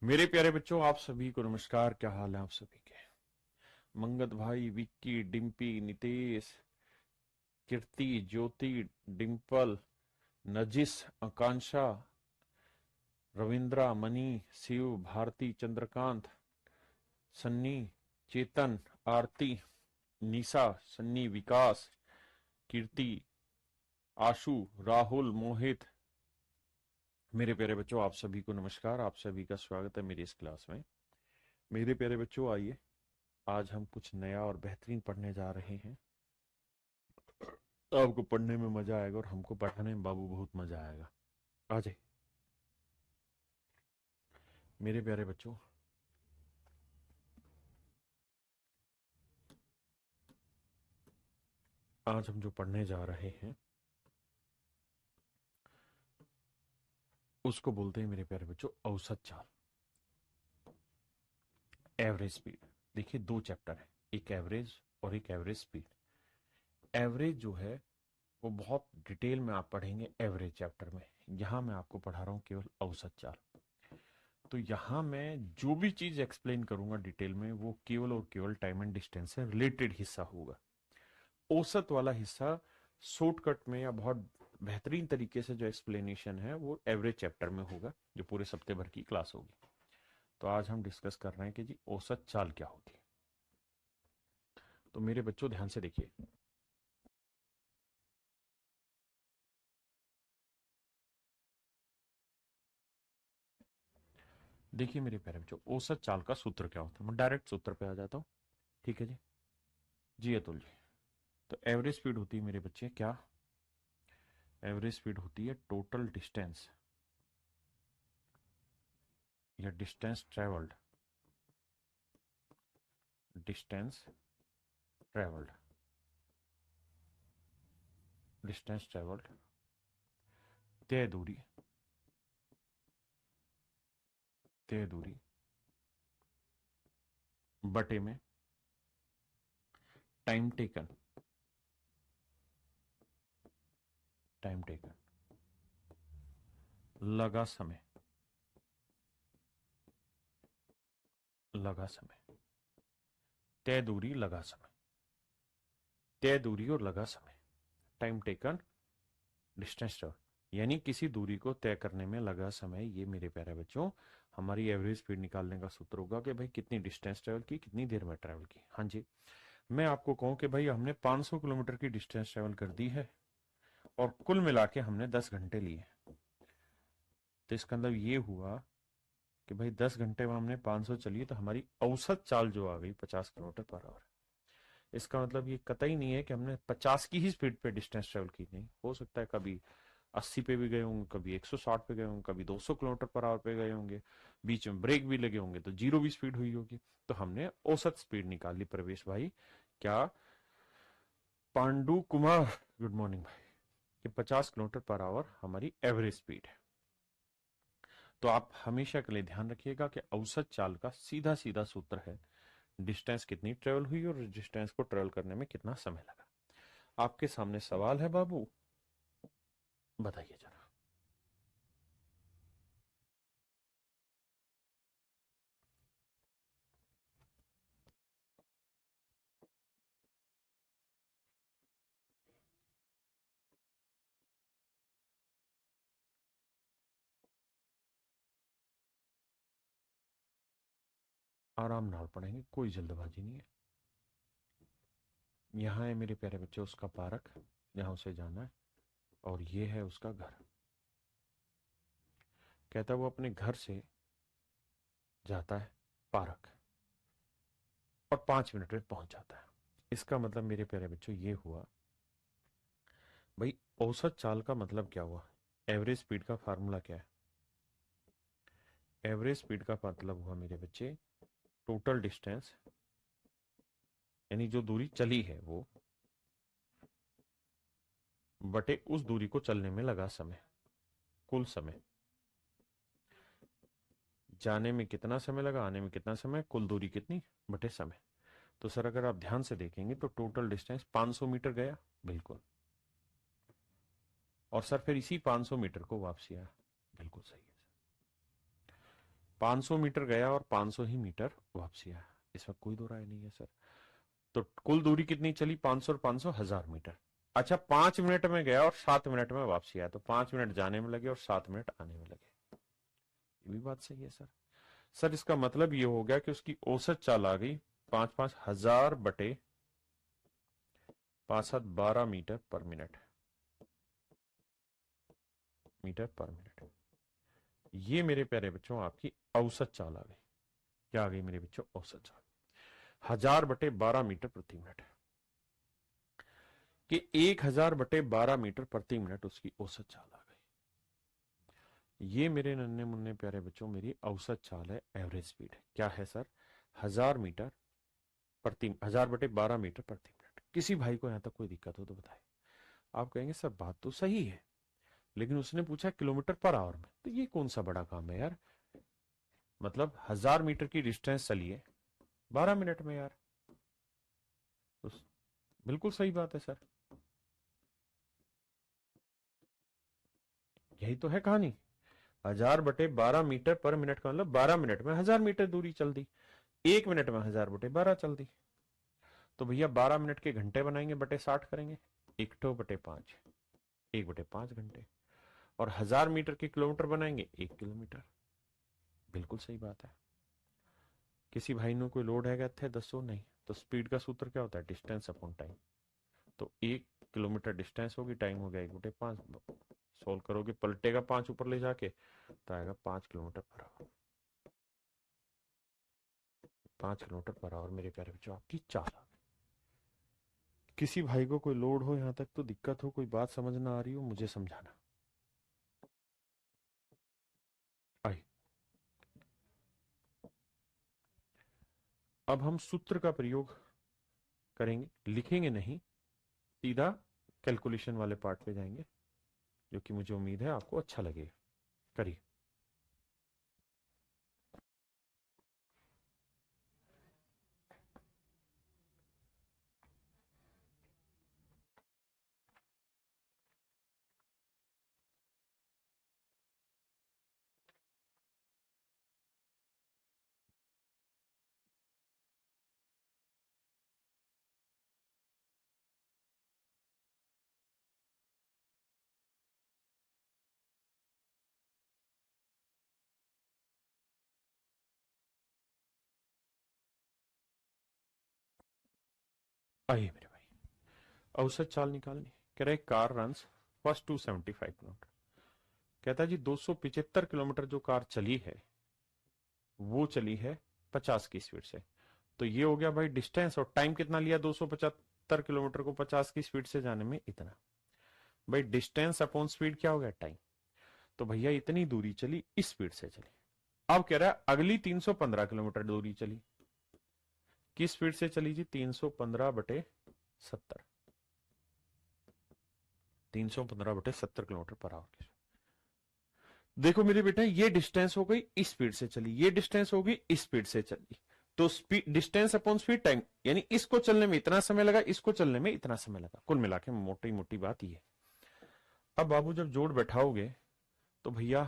मेरे प्यारे बच्चों, आप सभी को नमस्कार। क्या हाल है आप सभी के? मंगत भाई, विक्की, डिम्पी, नितेश, कीर्ति, ज्योति, डिम्पल, नजिस, आकांक्षा, रविंद्रा, मनी, शिव, भारती, चंद्रकांत, सन्नी, चेतन, आरती, निशा, सन्नी, विकास, कीर्ति, आशु, राहुल, मोहित। मेरे प्यारे बच्चों, आप सभी को नमस्कार। आप सभी का स्वागत है मेरी इस क्लास में। मेरे प्यारे बच्चों, आइए आज हम कुछ नया और बेहतरीन पढ़ने जा रहे हैं। आपको पढ़ने में मजा आएगा और हमको पढ़ाने में बाबू बहुत मजा आएगा। आ जाए मेरे प्यारे बच्चों। आज हम जो पढ़ने जा रहे हैं उसको बोलते हैं मेरे प्यारे बच्चों औसत चाल, एवरेज स्पीड। देखिए, दो चैप्टर है, एक एवरेज और एक एवरेज स्पीड। एवरेज जो है वो बहुत डिटेल में आप पढ़ेंगे एवरेज चैप्टर में। यहाँ मैं आपको पढ़ा रहा हूँ केवल औसत चाल। तो यहाँ मैं जो भी चीज एक्सप्लेन करूंगा डिटेल में वो केवल और केवल टाइम एंड डिस्टेंस से रिलेटेड हिस्सा होगा। औसत वाला हिस्सा शॉर्टकट में या बहुत बेहतरीन तरीके से जो एक्सप्लेनेशन है वो एवरेज चैप्टर में होगा, जो पूरे सप्ताह भर की क्लास होगी। तो आज हम डिस्कस कर रहे हैं कि जी औसत चाल क्या होती है। तो मेरे बच्चों ध्यान से देखिए। देखिए मेरे प्यारे बच्चों, औसत चाल का सूत्र क्या होता है। मैं डायरेक्ट सूत्र पे आ जाता हूँ। ठीक है जी। जी अतुल जी। तो एवरेज स्पीड होती है मेरे बच्चे क्या? एवरेज स्पीड होती है टोटल डिस्टेंस या distance travelled. Distance travelled. Distance travelled, तय दूरी, तय दूरी बटे में टाइम टेकन। टाइम टेकन लगा समय। लगा समय, तय दूरी, लगा समय। तय दूरी और लगा समय, टाइम टेकन, डिस्टेंस ट्रेवल। यानी किसी दूरी को तय करने में लगा समय। ये मेरे प्यारे बच्चों हमारी एवरेज स्पीड निकालने का सूत्र होगा कि भाई कितनी डिस्टेंस ट्रेवल की, कितनी देर में ट्रेवल की। हाँ जी। मैं आपको कहूं कि भाई हमने 500 किलोमीटर की डिस्टेंस ट्रेवल कर दी है और कुल मिला के हमने 10 घंटे लिए। तो इसका मतलब ये हुआ कि भाई 10 घंटे में हमने 500 चली, तो हमारी औसत चाल जो आ गई 50 किलोमीटर पर आवर। इसका मतलब ये कतई नहीं है कि हमने 50 की ही स्पीड पे डिस्टेंस ट्रेवल की। नहीं, हो सकता है कभी 80 पे भी गए होंगे, कभी 160 पे गए होंगे, कभी 200 किलोमीटर पर आवर पे गए होंगे, बीच में ब्रेक भी लगे होंगे तो जीरो भी स्पीड हुई होगी। तो हमने औसत स्पीड निकाल ली प्रवेश भाई। क्या? पांडु कुमार, गुड मॉर्निंग भाई। कि 50 किलोमीटर पर आवर हमारी एवरेज स्पीड है। तो आप हमेशा के लिए ध्यान रखिएगा कि औसत चाल का सीधा सीधा सूत्र है डिस्टेंस कितनी ट्रेवल हुई और डिस्टेंस को ट्रेवल करने में कितना समय लगा। आपके सामने सवाल है बाबू, बताइए जरा। आराम नाल पढ़ेंगे, कोई जल्दबाजी नहीं है। यहाँ है मेरे प्यारे बच्चे उसका पार्क जहां उसे जाना है, और ये है उसका घर। कहता है वो अपने घर से जाता है पार्क और 5 मिनट में पहुंच जाता है। इसका मतलब मेरे प्यारे बच्चों ये हुआ भाई, औसत चाल का मतलब क्या हुआ? एवरेज स्पीड का फार्मूला क्या है? एवरेज स्पीड का मतलब हुआ मेरे बच्चे टोटल डिस्टेंस, यानी जो दूरी चली है वो, बटे उस दूरी को चलने में लगा समय, कुल समय। जाने में कितना समय लगा, आने में कितना समय, कुल दूरी कितनी, बटे समय। तो सर अगर आप ध्यान से देखेंगे तो टोटल डिस्टेंस 500 मीटर गया, बिल्कुल। और सर फिर इसी 500 मीटर को वापसी आया, बिल्कुल सही है। 500 मीटर गया और 500 ही मीटर वापसी आया, इसमें कोई दो राय नहीं है सर। तो कुल दूरी कितनी चली, 500 और 500 1000 मीटर। अच्छा, 5 मिनट में गया और 7 मिनट में वापसी आया, तो 5 मिनट जाने में लगे और 7 मिनट आने में लगे। ये भी बात सही है सर। सर इसका मतलब ये हो गया कि उसकी औसत चाल आ गई 5,5,1000 बटे 5,7,12 मीटर पर मिनट। ये मेरे प्यारे बच्चों आपकी औसत चाल आ गई। क्या आ गई मेरे बच्चों, औसत चाल 1000/12 मीटर प्रति मिनट, कि 1000/12 मीटर प्रति मिनट उसकी औसत चाल आ गई। ये मेरे नन्हे मुन्ने प्यारे बच्चों मेरी औसत चाल है, एवरेज स्पीड क्या है सर, 1000/12 मीटर प्रति मिनट। किसी भाई को यहां तक कोई दिक्कत हो तो बताए। आप कहेंगे सर बात तो सही है, लेकिन उसने पूछा किलोमीटर पर आवर में, तो ये कौन सा बड़ा काम है यार। मतलब 1000 मीटर की डिस्टेंस चलिए 12 मिनट में यार, तो बिल्कुल सही बात है सर। यही तो है कहानी। 1000/12 मीटर का मतलब 12 मिनट में 1000 मीटर दूरी चल दी, 1 मिनट में 1000/12 चल दी। तो भैया 12 मिनट के घंटे बनाएंगे बटे 60 करेंगे, 1/5, 1/5 घंटे। और 1000 मीटर के किलोमीटर बनाएंगे 1 किलोमीटर। बिल्कुल सही बात है। किसी भाई ने कोई लोड है कहते हैं 10 नहीं, तो स्पीड का सूत्र क्या होता है, डिस्टेंस अपॉन टाइम। तो 1 किलोमीटर डिस्टेंस होगी, टाइम हो गया 1/5। सोल्व करोगे पलटेगा 5 ऊपर ले जाके, तो आएगा 5 kilometre per our. 5 kilometre per our मेरे प्यारे बच्चों आपकी चाल आ गई। किसी भाई को कोई लोड हो यहां तक तो दिक्कत हो, कोई बात समझ ना आ रही हो, मुझे समझाना। आई, अब हम सूत्र का प्रयोग करेंगे, लिखेंगे नहीं, सीधा कैलकुलेशन वाले पार्ट पे जाएंगे, जो कि मुझे उम्मीद है आपको अच्छा लगेगा। करिए। आइए मेरे भाई, औसत चाल निकालनी। कह रहे कार रन्स फर्स्ट 275 किलोमीटर। कहता है जी 275 किलोमीटर जो कार चली है वो चली है 50 की स्पीड से। तो ये हो गया भाई डिस्टेंस, और टाइम कितना लिया 275 किलोमीटर को 50 की स्पीड से जाने में, इतना। भाई डिस्टेंस अपॉन स्पीड क्या हो गया, टाइम। तो भैया इतनी दूरी चली, इस स्पीड से चली। अब कह रहा है अगली 315 किलोमीटर दूरी चली, किस स्पीड से चली जी, 315/70, 315/70 किलोमीटर पर आवर। देखो मेरे बेटा, ये डिस्टेंस हो गई इस स्पीड से चली, ये डिस्टेंस हो गई इस स्पीड से चली। तो speed, distance upon speed, time, यानी इसको चलने में इतना समय लगा, इसको चलने में इतना समय लगा, कुल मिला के मोटी मोटी बात ये। अब बाबू जब जोड़ बैठाओगे तो भैया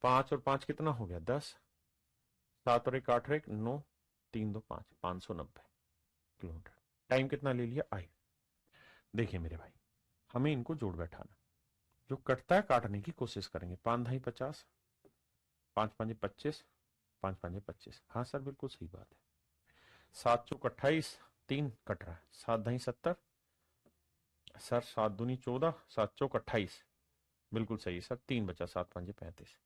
5 और 5 कितना हो गया 10, 7 और 1 8 और 1 9, 3 2 5, 590 किलोमीटर। टाइम कितना ले लिया, आई। देखिए मेरे भाई, हमें इनको जोड़ बैठाना, जो कटता है काटने की कोशिश करेंगे। 5 × 2 = 50, 5 × 5 = 25, 5 × 5 = 25। हाँ सर बिल्कुल सही बात है। 7 × 4 = 28, 3 कट रहा है, 7 × 2 = 70, सर 7 दूनी 14, 7 × 4 = 28। बिल्कुल सही है सर, 3 बचा, 7 × 5 = 35।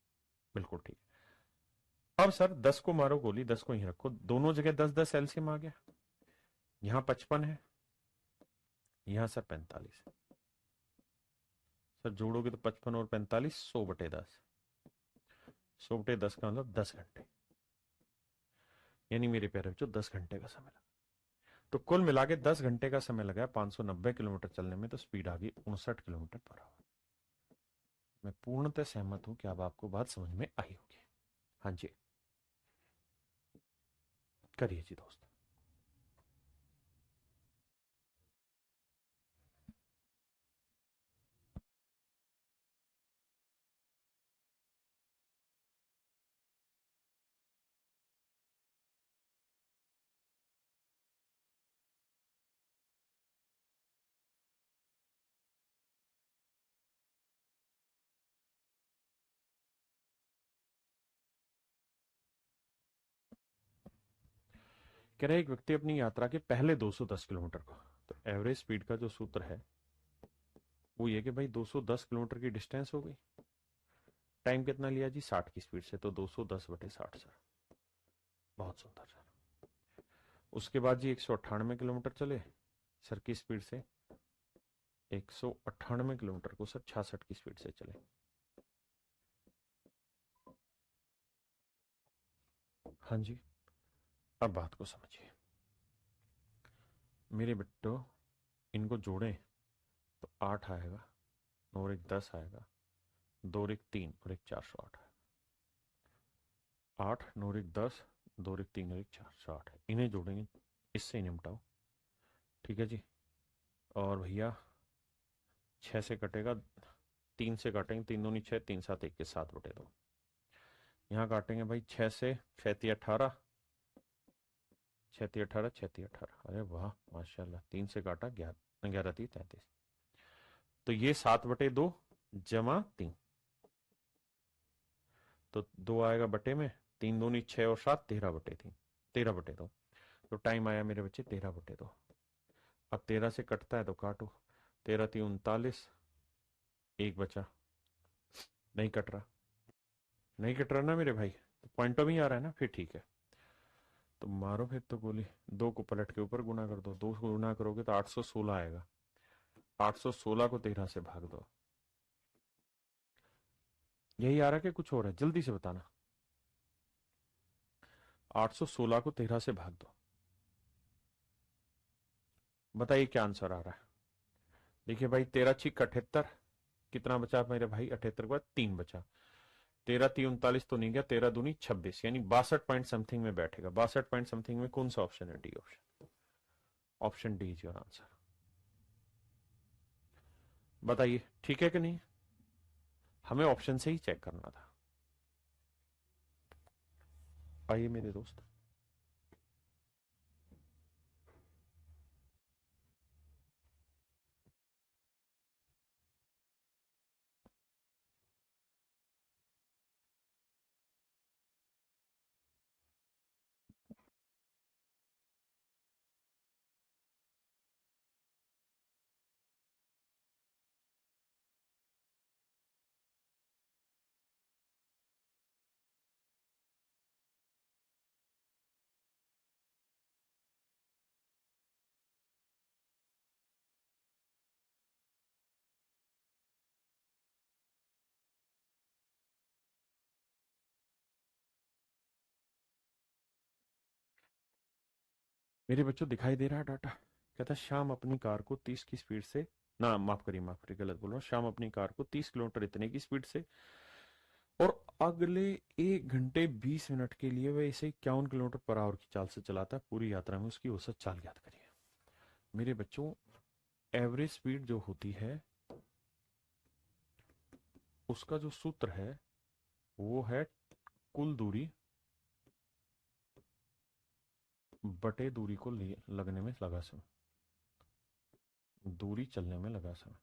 बिल्कुल ठीक। अब सर 10 को मारो गोली, 10 को यहीं रखो, दोनों जगह 10 10 एलसीएम आ गया। यहां 55 है, यहां सर 45। सर जोड़ोगे तो 55 और 45, 100/10, 100/10 का मतलब 10 घंटे। यानी मेरे प्यारे बच्चों 10 घंटे का समय लगा। तो कुल मिला के 10 घंटे का समय लगा 590 किलोमीटर चलने में, तो स्पीड आ गई 59 किलोमीटर पर आवर। मैं पूर्णतः सहमत हूं कि अब आपको बात समझ में आई होगी। हाँ जी, करिए जी दोस्त। कह रहे एक व्यक्ति अपनी यात्रा के पहले 210 किलोमीटर को, तो एवरेज स्पीड का जो सूत्र है वो ये कि भाई 210 किलोमीटर की डिस्टेंस हो गई, टाइम कितना लिया जी 60 की स्पीड से, तो 210/60 सर। बहुत सुंदर सर। उसके बाद जी 198 किलोमीटर चले सर की स्पीड से, 198 किलोमीटर को सर 66 की स्पीड से चले। हाँ जी, अब बात को समझिए मेरे बिट्टो, इनको जोड़ें तो 8 आएगा और एक 10 आएगा, 2 और एक 3 और एक 408 आएगा। 8 9 और एक 10, 2 और एक 3 और एक 408 है। इन्हें जोड़ेंगे, इससे निपटाओ, ठीक है जी। और भैया 6 से कटेगा, 3 से काटेंगे, 3 दूनी 6, 3 7 21, 7/2। यहाँ काटेंगे भाई 6 से, 6 18, 6 18, 6 18, अरे वाह माशाल्लाह, 3 से काटा 11, 11 33, तो ये 7/2 जमा 3, तो 2 आएगा बटे में, 3 दूनी 6 और 7, 13/3, 13/2। तो टाइम आया मेरे बच्चे 13/2। अब 13 से कटता है तो काटो, 13 3 39, एक बचा, नहीं कट रहा, नहीं कट रहा ना मेरे भाई, तो पॉइंटो में आ रहा है ना, फिर ठीक है। तो मारो फिर तो गोली, 2 को पलट के ऊपर गुना कर दो, 2 को गुना करोगे तो 816 आएगा, 816 को 13 से भाग दो। यही आ रहा है कि कुछ और है, जल्दी से बताना। 816 को 13 से भाग दो, बताइए क्या आंसर आ रहा है। देखिए भाई 13 छिक 78, कितना बचा मेरे भाई, 78 के बाद 3 बचा, 13 3 39 तो नहीं गया, 13 दूनी 26, यानी 62 पॉइंट समथिंग में बैठेगा। 62 पॉइंट समथिंग में कौन सा ऑप्शन है, D option, option D is your answer. बताइए ठीक है कि नहीं, हमें ऑप्शन से ही चेक करना था। आइए मेरे दोस्त, मेरे बच्चों दिखाई दे रहा है डाटा। कहता है शाम अपनी कार को 30 की स्पीड से, ना माफ करिए माफ करिए, गलत बोल रहा हूँ, शाम अपनी कार को 30 किलोमीटर इतने की स्पीड से और अगले 1 घंटे 20 मिनट के लिए वह इसे 51 किलोमीटर पर आवर की चाल से चलाता है। पूरी यात्रा में उसकी औसत चाल ज्ञात करिए। मेरे बच्चों एवरेज स्पीड जो होती है उसका जो सूत्र है वो है कुल दूरी बटे दूरी को लगने में लगा समय, दूरी चलने में लगा समय,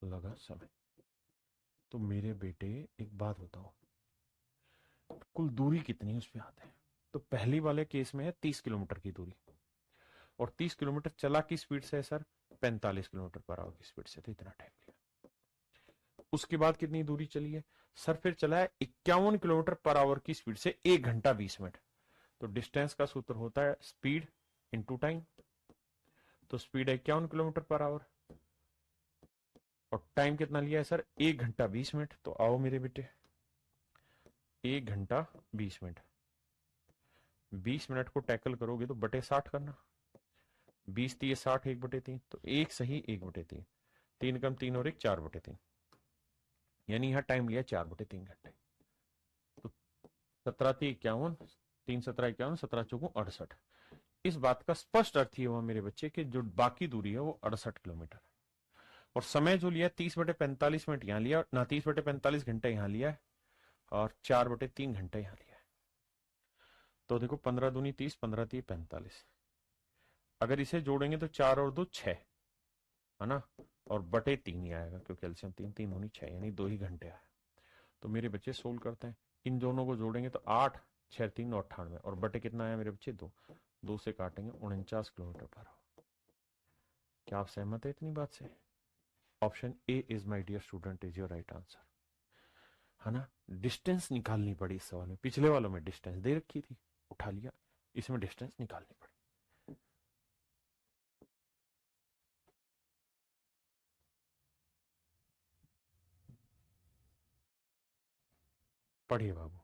लगा समय। तो मेरे बेटे एक बात बताओ, कुल दूरी कितनी उस पे आते हैं। तो पहली वाले केस में है 30 किलोमीटर की दूरी, और 30 किलोमीटर चला की स्पीड से है सर 45 किलोमीटर पर आवर की स्पीड से, तो इतना टाइम लिया। उसके बाद कितनी दूरी चली है सर, फिर चला है 51 किलोमीटर पर आवर की स्पीड से 1 घंटा 20 मिनट। तो डिस्टेंस का सूत्र होता है स्पीड इंटू टाइम। तो स्पीड है 51 किलोमीटर पर आवर, और टाइम कितना लिया है सर 1 घंटा 20 मिनट। तो आओ मेरे बेटे 1 घंटा 20 मिनट, 20 मिनट को टैकल करोगे तो बटे 60 करना, 20 3 60, 1/3, तो एक सही 1/3, 3 कम 3 और 1 4/3, यानी यहाँ टाइम लिया 4/3 घंटे। तो 17 3 51, 3 17 51, 17 4 68। इस बात का स्पष्ट अर्थ ये हुआ मेरे बच्चे कि जो बाकी दूरी है वो 68 किलोमीटर है, और समय जो लिया 30/45 मिनट यहाँ लिया ना, 30/45 घंटे यहाँ लिया है, और 4/3 घंटे यहाँ लिया है। तो देखो 15 दूनी 30, 15 3 45, अगर इसे जोड़ेंगे तो 4 और 2 6 है ना, और बटे 3 ही आएगा क्योंकि एलसीएम 3 3 दूनी 6, यानी 2 ही घंटे आए। तो मेरे बच्चे सोल्व करते हैं, इन दोनों को जोड़ेंगे तो 8, 6 3 98 और बटे कितना आया मेरे बच्चे 2, 2 से काटेंगे 49 किलोमीटर पर आवर। क्या आप सहमत है इतनी बात से? Option A is my dear student is your right answer, है ना। डिस्टेंस निकालनी पड़ी इस सवाल में, पिछले वालों में डिस्टेंस दे रखी थी, उठा लिया, इसमें डिस्टेंस निकालनी पड़ी। पढ़िए बाबू।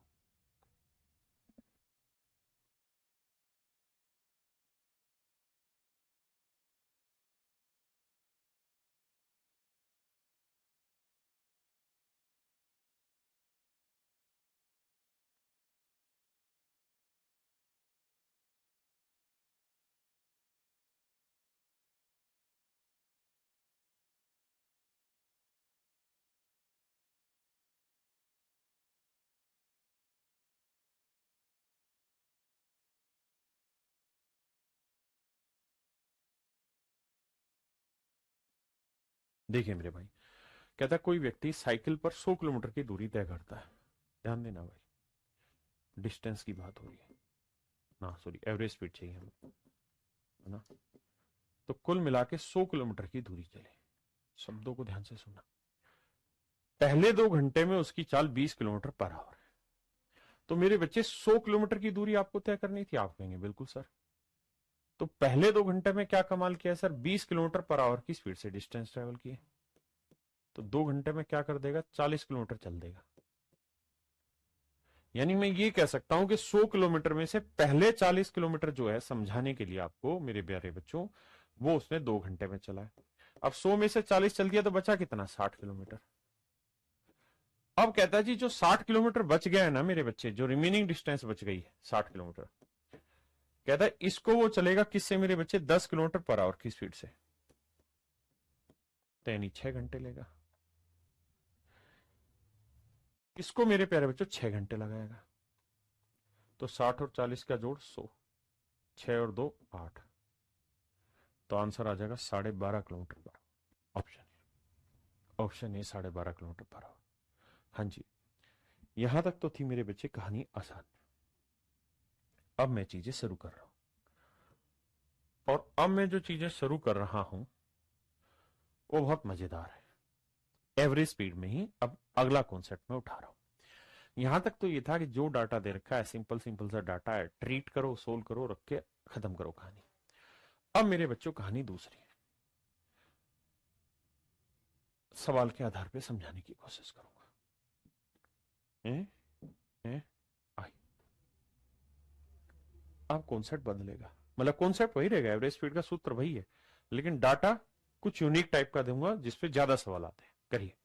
देखिए मेरे भाई, कहता है कोई व्यक्ति साइकिल पर 100 किलोमीटर की दूरी तय करता है। ध्यान देना भाई, डिस्टेंस की बात हो रही है ना, सॉरी एवरेज स्पीड चाहिए हमें, है ना। तो कुल मिला के 100 किलोमीटर की दूरी चले। शब्दों को ध्यान से सुनना। पहले 2 घंटे में उसकी चाल 20 किलोमीटर पर आवर है। तो मेरे बच्चे 100 किलोमीटर की दूरी आपको तय करनी थी। आप कहेंगे बिल्कुल सर। तो पहले 2 घंटे में क्या कमाल किया सर? 20 किलोमीटर पर आवर की स्पीड से डिस्टेंस ट्रेवल किए। तो 2 घंटे में क्या कर देगा? 40 किलोमीटर चल देगा। यानी मैं ये कह सकता हूं कि 100 किलोमीटर में से पहले 40 किलोमीटर जो है, समझाने के लिए आपको मेरे प्यारे बच्चों, वो उसने 2 घंटे में चला है। अब 100 में से 40 चल दिया तो बचा कितना? 60 किलोमीटर। अब कहता है जी जो 60 किलोमीटर बच गया है ना मेरे बच्चे, जो रिमेनिंग डिस्टेंस बच गई है 60 किलोमीटर, कहता है इसको वो चलेगा किससे मेरे बच्चे? 10 किलोमीटर पर आवर की स्पीड से। तो यानी 6 घंटे लेगा। इसको मेरे प्यारे बच्चों 6 घंटे लगाएगा। तो 60 और 40 का जोड़ 100, 6 और 2 8, तो आंसर आ जाएगा 12.5 किलोमीटर पर। Option option A 12.5 kilometre per our. हाँ जी, यहां तक तो थी मेरे बच्चे कहानी आसान। अब मैं चीजें शुरू कर रहा हूं, और अब मैं जो चीजें शुरू कर रहा हूं वो बहुत मजेदार है। एवरेज स्पीड में ही अब अगला कॉन्सेप्ट में उठा रहा हूं। यहां तक तो ये था कि जो डाटा दे रखा है सिंपल सिंपल सा डाटा है, ट्रीट करो, सोल्व करो, रख के खत्म करो कहानी। अब मेरे बच्चों कहानी दूसरी है, सवाल के आधार पे समझाने की कोशिश करूंगा। ए? ए? आई। अब कॉन्सेप्ट बदलेगा, मतलब कॉन्सेप्ट वही रहेगा, एवरेज स्पीड का सूत्र वही है, लेकिन डाटा कुछ यूनिक टाइप का दूंगा जिसपे ज्यादा सवाल आते हैं। करिए।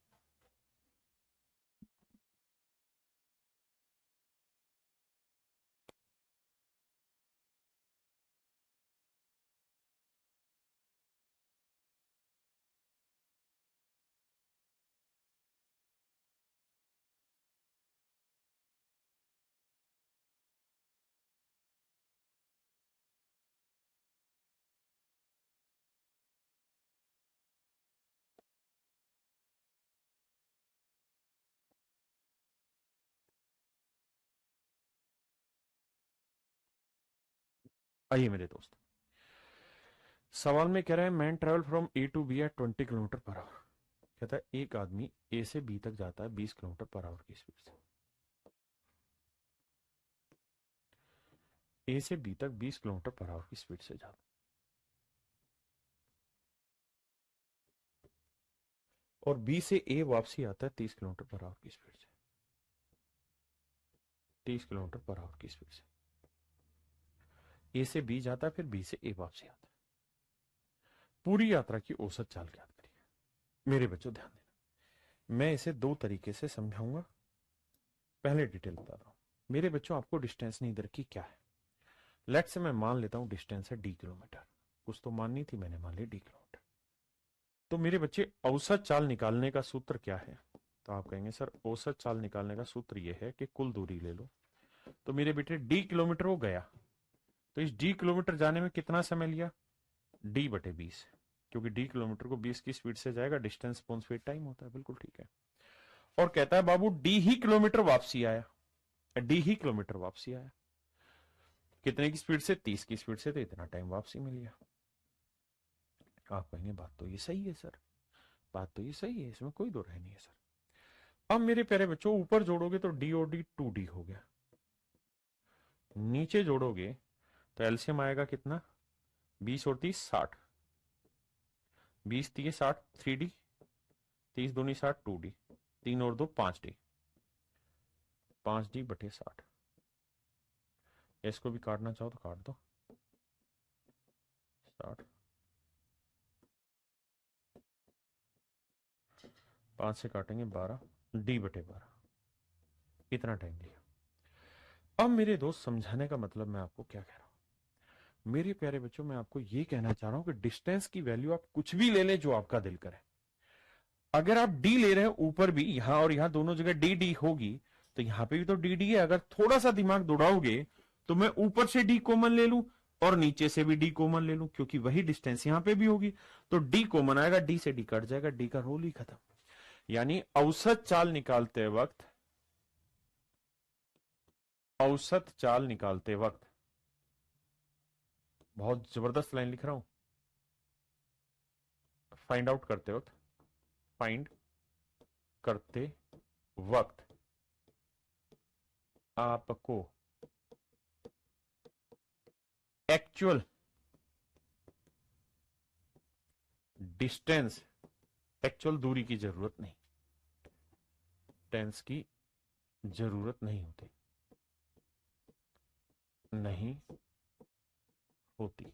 आइए मेरे दोस्त, सवाल में कह रहे हैं man travel from A to B at 20 kilometre per hour. कहता है एक आदमी ए से बी तक जाता है 20 किलोमीटर पर आवर की स्पीड से। ए से बी तक 20 किलोमीटर पर आवर की स्पीड से जाता है, और बी से ए वापसी आता है 30 किलोमीटर पर आवर की स्पीड से। 30 किलोमीटर पर आवर की स्पीड से ए से बी जाता है, फिर बी से ए वापसी आता है। पूरी यात्रा की औसत चाल ज्ञात करिए। मेरे बच्चों ध्यान देना, मैं इसे 2 तरीके से समझाऊंगा। पहले डिटेल बता रहा हूं मेरे बच्चों, आपको डिस्टेंस नहीं दे रखी, क्या है? लेट से मैं मान लेता हूं डिस्टेंस है डी किलोमीटर, कुछ तो माननी थी, मैंने मान ली डी किलोमीटर। तो मेरे बच्चे औसत चाल निकालने का सूत्र क्या है? तो आप कहेंगे सर औसत चाल निकालने का सूत्र यह है कि कुल दूरी ले लो। तो मेरे बेटे डी किलोमीटर हो गया, तो इस डी किलोमीटर जाने में कितना समय लिया? डी बटे 20, क्योंकि डी किलोमीटर को 20 की स्पीड से जाएगा, डिस्टेंस अपॉन स्पीड टाइम होता है। बिल्कुल ठीक है। और कहता है बाबू डी ही किलोमीटर वापसी आया, डी ही किलोमीटर वापसी आया। कितने की स्पीड से? 30 की स्पीड से, तो इतना टाइम वापसी मिल गया। आप कहेंगे बात तो ये सही है सर, बात तो ये सही है, इसमें कोई दो राय नहीं है सर। अब मेरे प्यारे बच्चों, ऊपर जोड़ोगे तो डी और डी 2D हो गया, नीचे जोड़ोगे तो एलसीएम आएगा कितना? 20 और 30 60, 20 30 60 3D, 30 दूनी 60 2D, 3 और 2 5D, 5D बटे 60। इसको भी काटना चाहो तो काट दो, 60 5 से काटेंगे 12, डी बटे 12, इतना टाइम लिया। अब मेरे दोस्त, समझाने का मतलब मैं आपको क्या कह रहा हूं, मेरे प्यारे बच्चों, मैं आपको ये कहना चाह रहा हूं कि डिस्टेंस की वैल्यू आप कुछ भी ले लें जो आपका दिल करे। अगर आप डी ले रहे हैं ऊपर भी, यहां और यहां दोनों जगह डी डी होगी, तो यहां पे भी तो डी डी है। अगर थोड़ा सा दिमाग दौड़ाओगे तो मैं ऊपर से डी कॉमन ले लूं और नीचे से भी डी कॉमन ले लूं, क्योंकि वही डिस्टेंस यहां पे भी होगी, तो डी कॉमन आएगा, डी से डी कट जाएगा, डी का रोल ही खत्म। यानी औसत चाल निकालते वक्त, औसत चाल निकालते वक्त, बहुत जबरदस्त लाइन लिख रहा हूं, फाइंड आउट करते वक्त, फाइंड करते वक्त आपको एक्चुअल डिस्टेंस, एक्चुअल दूरी की जरूरत नहीं, टेंस की जरूरत नहीं होती, नहीं होती,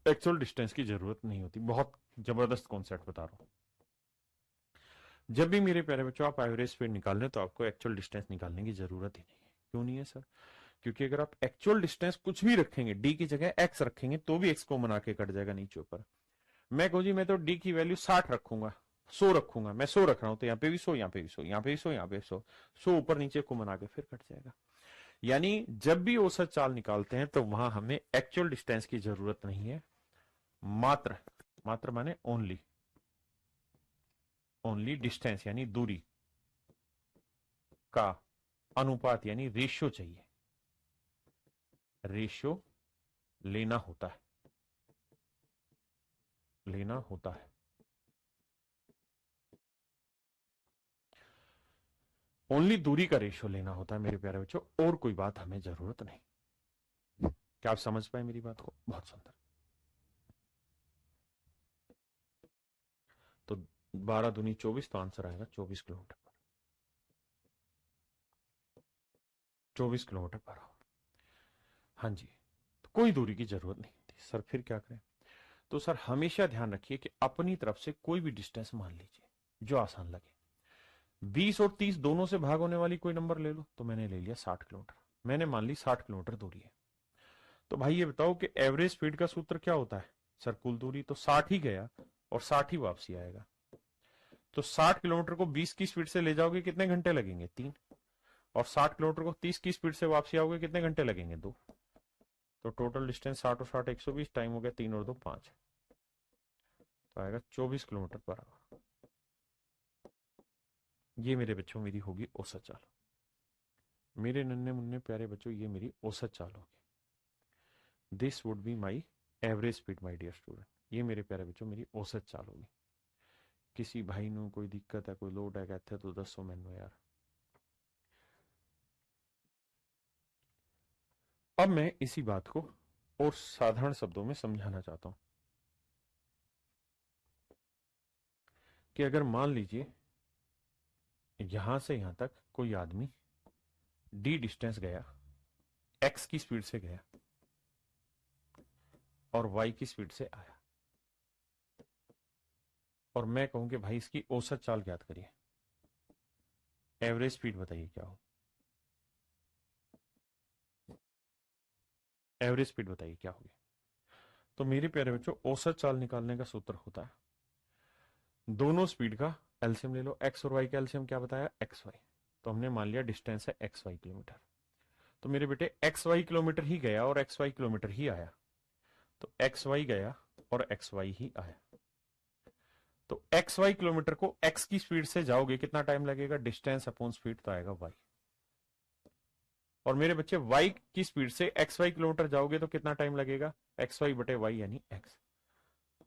एक्चुअल डिस्टेंस की जरूरत नहीं होती। बहुत जबरदस्त कॉन्सेप्ट बता रहा हूं। जब भी मेरे प्यारे बच्चों आप एवरेज स्पीड निकाल रहे, तो आपको एक्चुअल डिस्टेंस निकालने की जरूरत ही नहीं है। क्यों नहीं है सर? क्योंकि अगर आप एक्चुअल डिस्टेंस कुछ भी रखेंगे, डी की जगह एक्स रखेंगे, तो भी एक्स को मना के कट जाएगा नीचे ऊपर। मैं कहूँ जी, मैं तो डी की वैल्यू 60 रखूंगा, 100 रखूंगा, मैं 100 रख रहा हूं, तो यहाँ पे भी 100, यहाँ पे भी 100, यहाँ पे भी 100, यहाँ पे 100, 100 ऊपर नीचे को मना के फिर कट जाएगा। यानी जब भी औसत चाल निकालते हैं तो वहां हमें एक्चुअल डिस्टेंस की जरूरत नहीं है, मात्र, मात्र माने ओनली, ओनली डिस्टेंस यानी दूरी का अनुपात यानी रेशियो चाहिए, रेशियो लेना होता है, लेना होता है। ओनली दूरी का रेशियो लेना होता है मेरे प्यारे बच्चों, और कोई बात हमें जरूरत नहीं। क्या आप समझ पाए मेरी बात को? बहुत सुंदर। तो 12 दूनी 24, तो आंसर आएगा 24 किलोमीटर पर, 24 किलोमीटर पर आवर। हाँ जी, तो कोई दूरी की जरूरत नहीं होती। सर फिर क्या करें? तो सर हमेशा ध्यान रखिए कि अपनी तरफ से कोई भी डिस्टेंस मान लीजिए जो आसान लगे। 20 और 30 दोनों से भाग होने वाली कोई नंबर ले लो, तो मैंने ले लिया 60 किलोमीटर, मैंने मान ली 60 किलोमीटर दूरी है। तो भाई ये बताओ कि एवरेज स्पीड का सूत्र क्या होता है? सर कुल दूरी, तो 60 ही गया और 60 ही वापसी आएगा। तो 60 किलोमीटर को 20 की स्पीड से ले जाओगे, कितने घंटे लगेंगे? 3। और 60 किलोमीटर को 30 की स्पीड से वापसी आओगे, कितने घंटे लगेंगे? 2। तो टोटल डिस्टेंस 60 और 60 120, टाइम हो गया 3 और 2 5, तो आएगा 24 किलोमीटर पर आवर। ये मेरे बच्चों मेरी होगी औसत चाल। मेरे नन्हे मुन्ने प्यारे बच्चों, ये मेरी औसत चाल होगी। This would be my average speed my dear student. ये मेरे प्यारे बच्चों मेरी औसत चाल होगी। किसी भाई ਨੂੰ कोई दिक्कत है, कोई लोड है कहते तो दसो मैनू यार। अब मैं इसी बात को और साधारण शब्दों में समझाना चाहता हूं कि अगर मान लीजिए यहां से यहां तक कोई आदमी डी डिस्टेंस गया, एक्स की स्पीड से गया और वाई की स्पीड से आया, और मैं कहूं कि भाई इसकी औसत चाल ज्ञात करिए, एवरेज स्पीड बताइए क्या हो, एवरेज स्पीड बताइए क्या होगी। तो मेरे प्यारे बच्चों, औसत चाल निकालने का सूत्र होता है, दोनों स्पीड का एलसीएम ले लो। एक्स और वाई का एलसीएम क्या बताया? X Y. तो हमने मान लिया डिस्टेंस है एक्स वाई किलोमीटर। तो मेरे बेटे एक्स वाई किलोमीटर ही गया और एक्स वाई किलोमीटर ही आया, तो एक्स वाई गया और एक्स वाई ही आया। तो एक्स वाई किलोमीटर को एक्स की स्पीड से जाओगे कितना टाइम लगेगा, डिस्टेंस अपॉन स्पीड तो आएगा वाई। और मेरे बच्चे वाई की स्पीड से एक्स वाई किलोमीटर जाओगे तो कितना टाइम लगेगा, एक्स वाई बटे वाई यानी एक्स।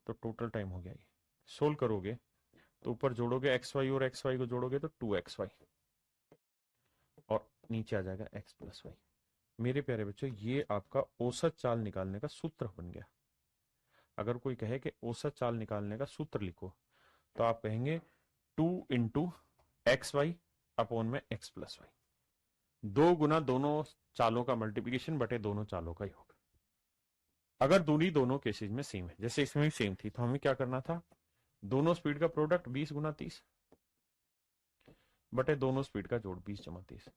तो टोटल टाइम हो गया ये। सोल्व करोगे तो ऊपर जोड़ोगे एक्स वाई और एक्स वाई को जोड़ोगे तो 2xy और नीचे आ जाएगा x प्लस वाई। मेरे प्यारे बच्चों ये आपका औसत चाल निकालने का सूत्र बन गया। अगर कोई कहे कि औसत चाल निकालने का सूत्र लिखो तो आप कहेंगे 2 × XY अपॉन में x प्लस वाई, 2 गुना दोनों चालों का मल्टीप्लीकेशन बटे दोनों चालों का योग। अगर दूरी दोनों केसेज में सेम है, जैसे इसमें भी सेम थी, तो हमें क्या करना था, दोनों स्पीड का प्रोडक्ट 20 गुना 30 बटे दोनों स्पीड का जोड़ 20 जमा 30।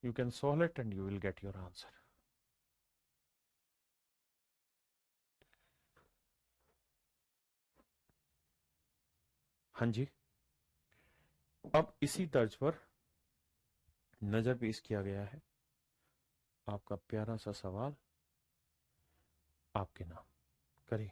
You can solve it and you will get your answer. हाँ जी, अब इसी तर्ज पर नजर पेश किया गया है आपका प्यारा सा सवाल, आपके नाम करिए।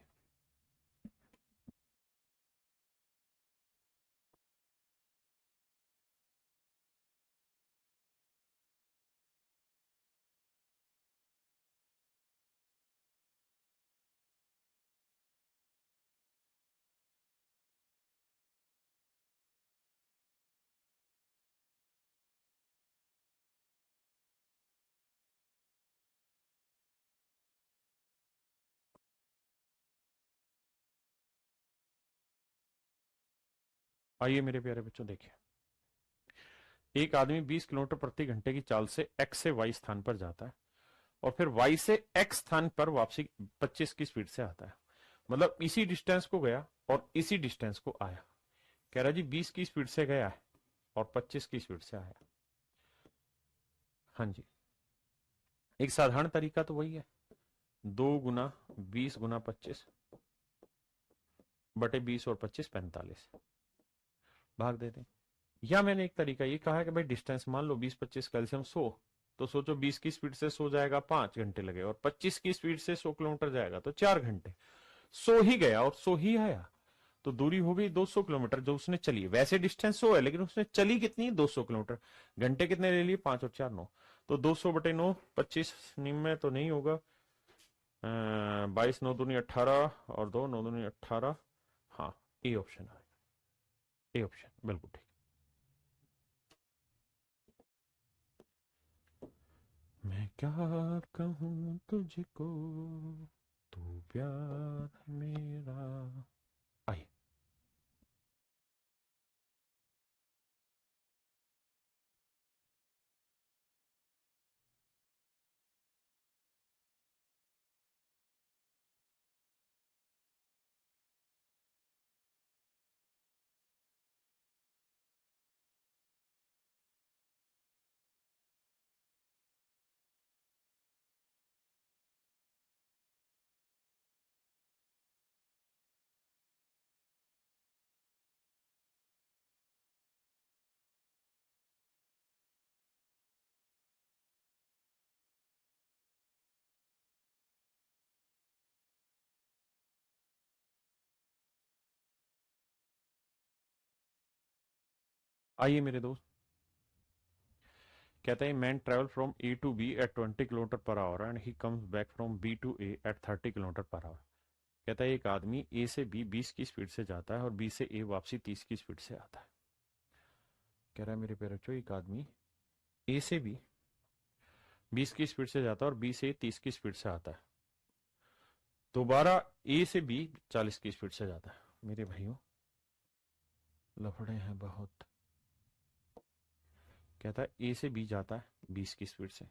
आइए मेरे प्यारे बच्चों, देखिए एक आदमी 20 किलोमीटर प्रति घंटे की चाल से x से y स्थान पर जाता है और फिर y से x स्थान पर वापसी 25 की स्पीड से आता है। मतलब इसी डिस्टेंस को गया और इसी डिस्टेंस को आया। कह रहा जी 20 की स्पीड से गया है और 25 की स्पीड से आया। हाँ जी, एक साधारण तरीका तो वही है, 2 गुना 20 गुना 25 बटे 20 और 25 45 भाग देते हैं। या मैंने एक तरीका ये कहा है कि भाई डिस्टेंस मान लो 20-25 कैल्शियम 100, तो सोचो 20 की स्पीड से 100 जाएगा 5 घंटे लगे और 25 की स्पीड से 100 किलोमीटर जाएगा तो 4 घंटे। 100 ही गया और 100 ही आया, तो दूरी हो गई 200 किलोमीटर जो उसने चली। वैसे डिस्टेंस 100 है लेकिन उसने चली कितनी, 200 किलोमीटर। घंटे कितने ले लिए, 5 और 4 9, तो 200 बटे 9 25 निम में तो नहीं होगा, 22 9 दूनी 18 और 2 9 दूनी 18। हाँ, ए ऑप्शन आएगा, ए ऑप्शन बिल्कुल ठीक। मैं क्या कहूँ तुझको, तू प्यार मेरा। आइए, आइए मेरे दोस्त, कहता है man travel from A to B at 20 kilometre per hour and he comes back from B to A at 30 kilometre per hour. कहता है एक आदमी ए से बी 20 की स्पीड से जाता है और बी से ए वापसी 30 की स्पीड से आता है। कह रहा है मेरे प्यारे बच्चों, एक आदमी ए से बी 20 की स्पीड से जाता है और बी से 30 की स्पीड से आता है, दोबारा ए से बी 40 की स्पीड से जाता है। मेरे भाइयों लफड़े हैं बहुत। कहता है ए से बी जाता है 20 की स्पीड से,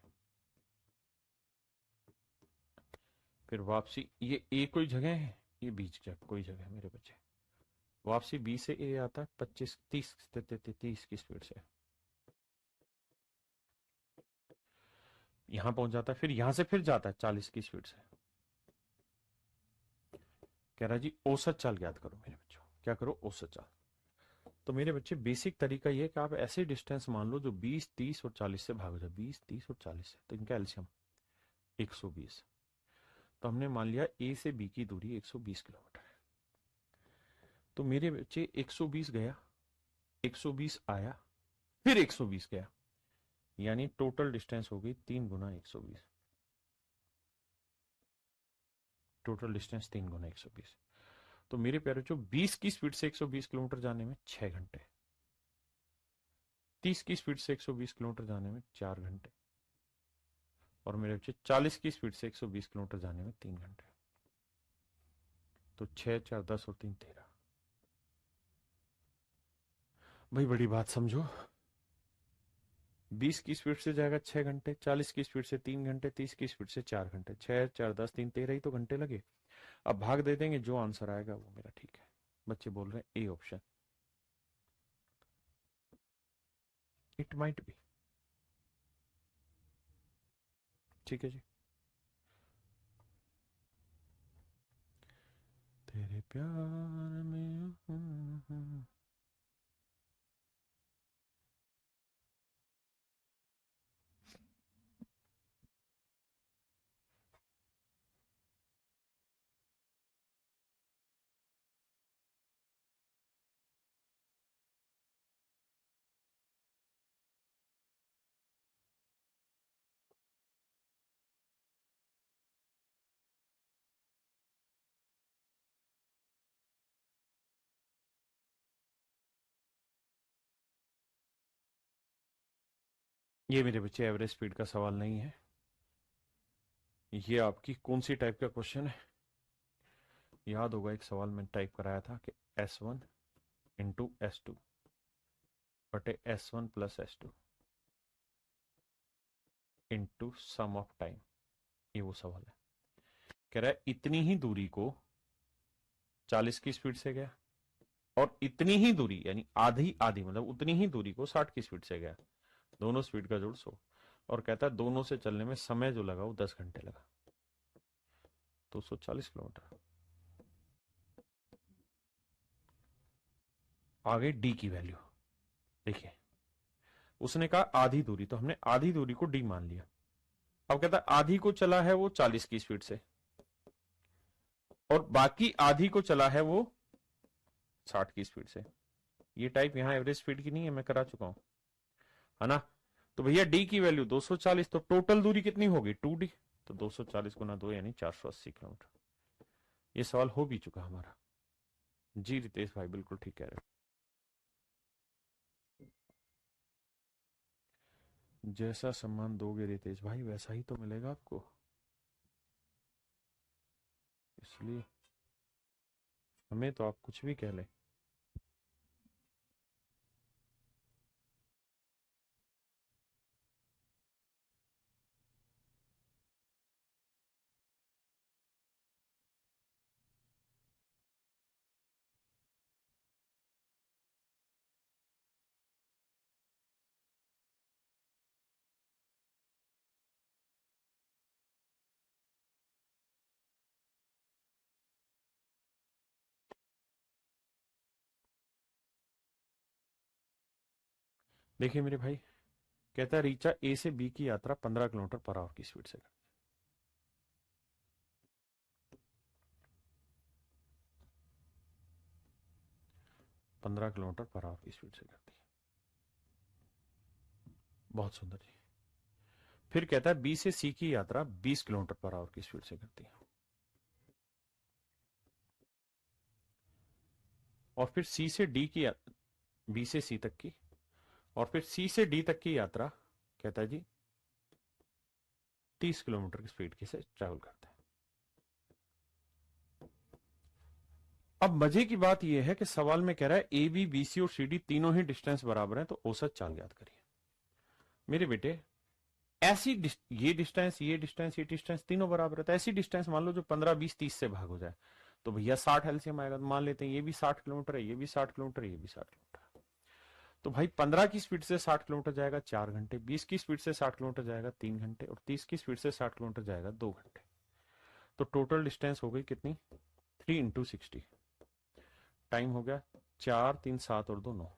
फिर वापसी, ये ए कोई जगह है, ये बीच कोई जगह है मेरे बच्चे, वापसी बी से ए आता है 25 30 की स्पीड से, यहां पहुंच जाता है, फिर यहां से फिर जाता है 40 की स्पीड से। कह रहा जी औसत चाल याद करो मेरे बच्चों, क्या करो, औसत चाल। तो मेरे बच्चे बेसिक तरीका ये है कि आप ऐसे डिस्टेंस मान लो जो 20 30 और 40 से भाग जाए, 20 30 और 40 से, तो इनका एल्सियम 120। तो हमने मान लिया ए से बी की दूरी 120 किलोमीटर है। तो मेरे बच्चे 120 गया, 120 आया, फिर 120 गया, यानी टोटल डिस्टेंस हो गई 3 गुना 120। टोटल डिस्टेंस 3 गुना 120। तो मेरे प्यारे बच्चों 20 की स्पीड से 120 किलोमीटर जाने में 6 घंटे, 30 की स्पीड से 120 किलोमीटर जाने में 4 घंटे, और मेरे बच्चे 40 की स्पीड से 120 किलोमीटर जाने में 3 घंटे। तो 6 4 10 और 3 13। भाई बड़ी बात समझो, 20 की स्पीड से जाएगा 6 घंटे, 40 की स्पीड से 3 घंटे, 30 की स्पीड से 4 घंटे, 6 4 10 3 13 ही तो घंटे लगे। अब भाग दे देंगे, जो आंसर आएगा वो मेरा ठीक है। बच्चे बोल रहे हैं A option. It might be. ठीक है जी। तेरे प्यार में ये मेरे बच्चे एवरेज स्पीड का सवाल नहीं है। ये आपकी कौन सी टाइप का क्वेश्चन है? याद होगा एक सवाल मैंने टाइप कराया था कि S1 इंटू S2 बटे S1 plus S2 into sum of time. ये वो सवाल है। कह रहा है इतनी ही दूरी को 40 की स्पीड से गया, और इतनी ही दूरी यानी आधी आधी मतलब उतनी ही दूरी को 60 की स्पीड से गया, दोनों स्पीड का जोड़ 100, और कहता है दोनों से चलने में समय जो लगा वो 10 घंटे लगा, 240 किलोमीटर। आगे डी की वैल्यू देखिए, उसने कहा आधी दूरी, तो हमने आधी दूरी को डी मान लिया। अब कहता है आधी को चला है वो 40 की स्पीड से, और बाकी आधी को चला है वो 60 की स्पीड से। ये टाइप यहां एवरेज स्पीड की नहीं है, मैं करा चुका हूं, है ना। तो भैया डी की वैल्यू 240, तो टोटल दूरी कितनी होगी 2D, तो 240 गुना 2 यानी 480 किलोमीटर। ये सवाल हो भी चुका हमारा। जी रितेश भाई बिल्कुल ठीक कह रहे हो। जैसा सम्मान दोगे रितेश भाई वैसा ही तो मिलेगा आपको, इसलिए हमें तो आप कुछ भी कह लें। देखिए मेरे भाई, कहता है रीचा ए से बी की यात्रा 15 किलोमीटर पर आवर की स्पीड से कर, 15 किलोमीटर पर आवर की स्पीड से करती है। बहुत सुंदर जी। फिर कहता है बी से सी की यात्रा 20 किलोमीटर पर आवर की स्पीड से करती है, और फिर सी से डी की बी से सी तक की, और फिर सी से डी तक की यात्रा कहता है जी 30 किलोमीटर की स्पीड के से ट्रैवल करता है। अब मजे की बात यह है कि सवाल में कह रहा है ए बी बी सी और सी डी तीनों ही डिस्टेंस बराबर हैं, तो औसत चाल याद करिए। मेरे बेटे ऐसी ये डिस्टेंस ये डिस्टेंस ये डिस्टेंस तीनों बराबर है, तो ऐसी डिस्टेंस मान लो जो 15 20 30 से भाग हो जाए, तो भैया 60 एलसीएम आएगा। तो मान लेते हैं ये भी 60 किलोमीटर है, ये भी 60 किलोमीटर है, ये भी 60 किलोमीटर है। तो भाई 15 की स्पीड से 60 किलोमीटर जाएगा 4 घंटे, 20 की स्पीड से 60 किलोमीटर जाएगा 3 घंटे, और 30 की स्पीड से 60 किलोमीटर जाएगा 2 घंटे। तो टोटल डिस्टेंस हो गई कितनी, 3 इंटू 60। टाइम हो गया 4 3 7 और 2 9,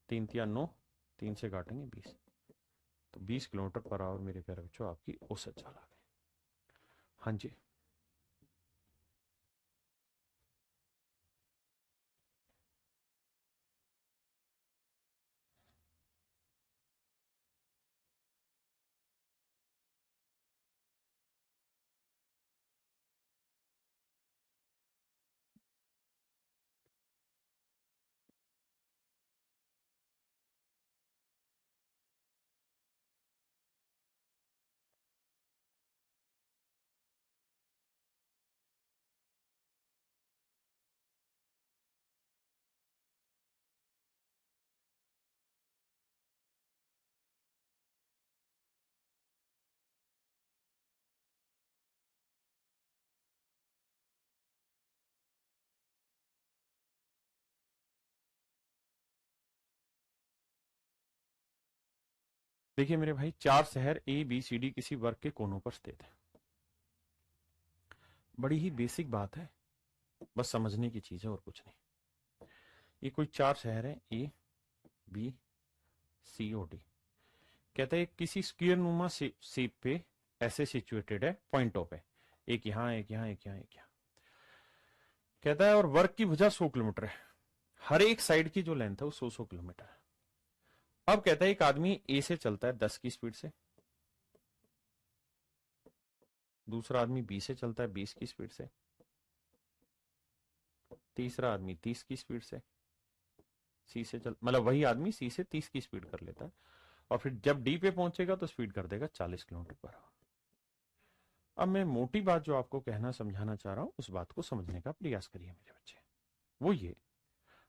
3 3 9, 3 से काटेंगे 20, तो 20 किलोमीटर पर आवर मेरे प्यारे बच्चों आपकी औसत चाल आ गई। हाँ जी। देखिए मेरे भाई, चार शहर ए बी सी डी किसी वर्ग के कोनों पर स्थित है। बड़ी ही बेसिक बात है, बस समझने की चीज है और कुछ नहीं। ये कोई चार शहर है A B C O D. कहता है किसी स्क्वायर नुमा शेप पे ऐसे सिचुएटेड है पॉइंटों पे, एक यहां एक यहां एक यहां एक यहां। कहता है और वर्ग की भुजा 100 किलोमीटर है, हर एक साइड की जो लेंथ है वो 100 किलोमीटर है। अब कहता है एक आदमी ए से चलता है 10 की स्पीड से, दूसरा आदमी बी से चलता है 20 की स्पीड से, तीसरा आदमी 30 की स्पीड से, सी से चल मतलब वही आदमी सी से 30 की स्पीड कर लेता है, और फिर जब डी पे पहुंचेगा तो स्पीड कर देगा 40 किलोमीटर पर आवर। अब मैं मोटी बात जो आपको कहना समझाना चाह रहा हूं उस बात को समझने का प्रयास करिए मेरे बच्चे। वो ये,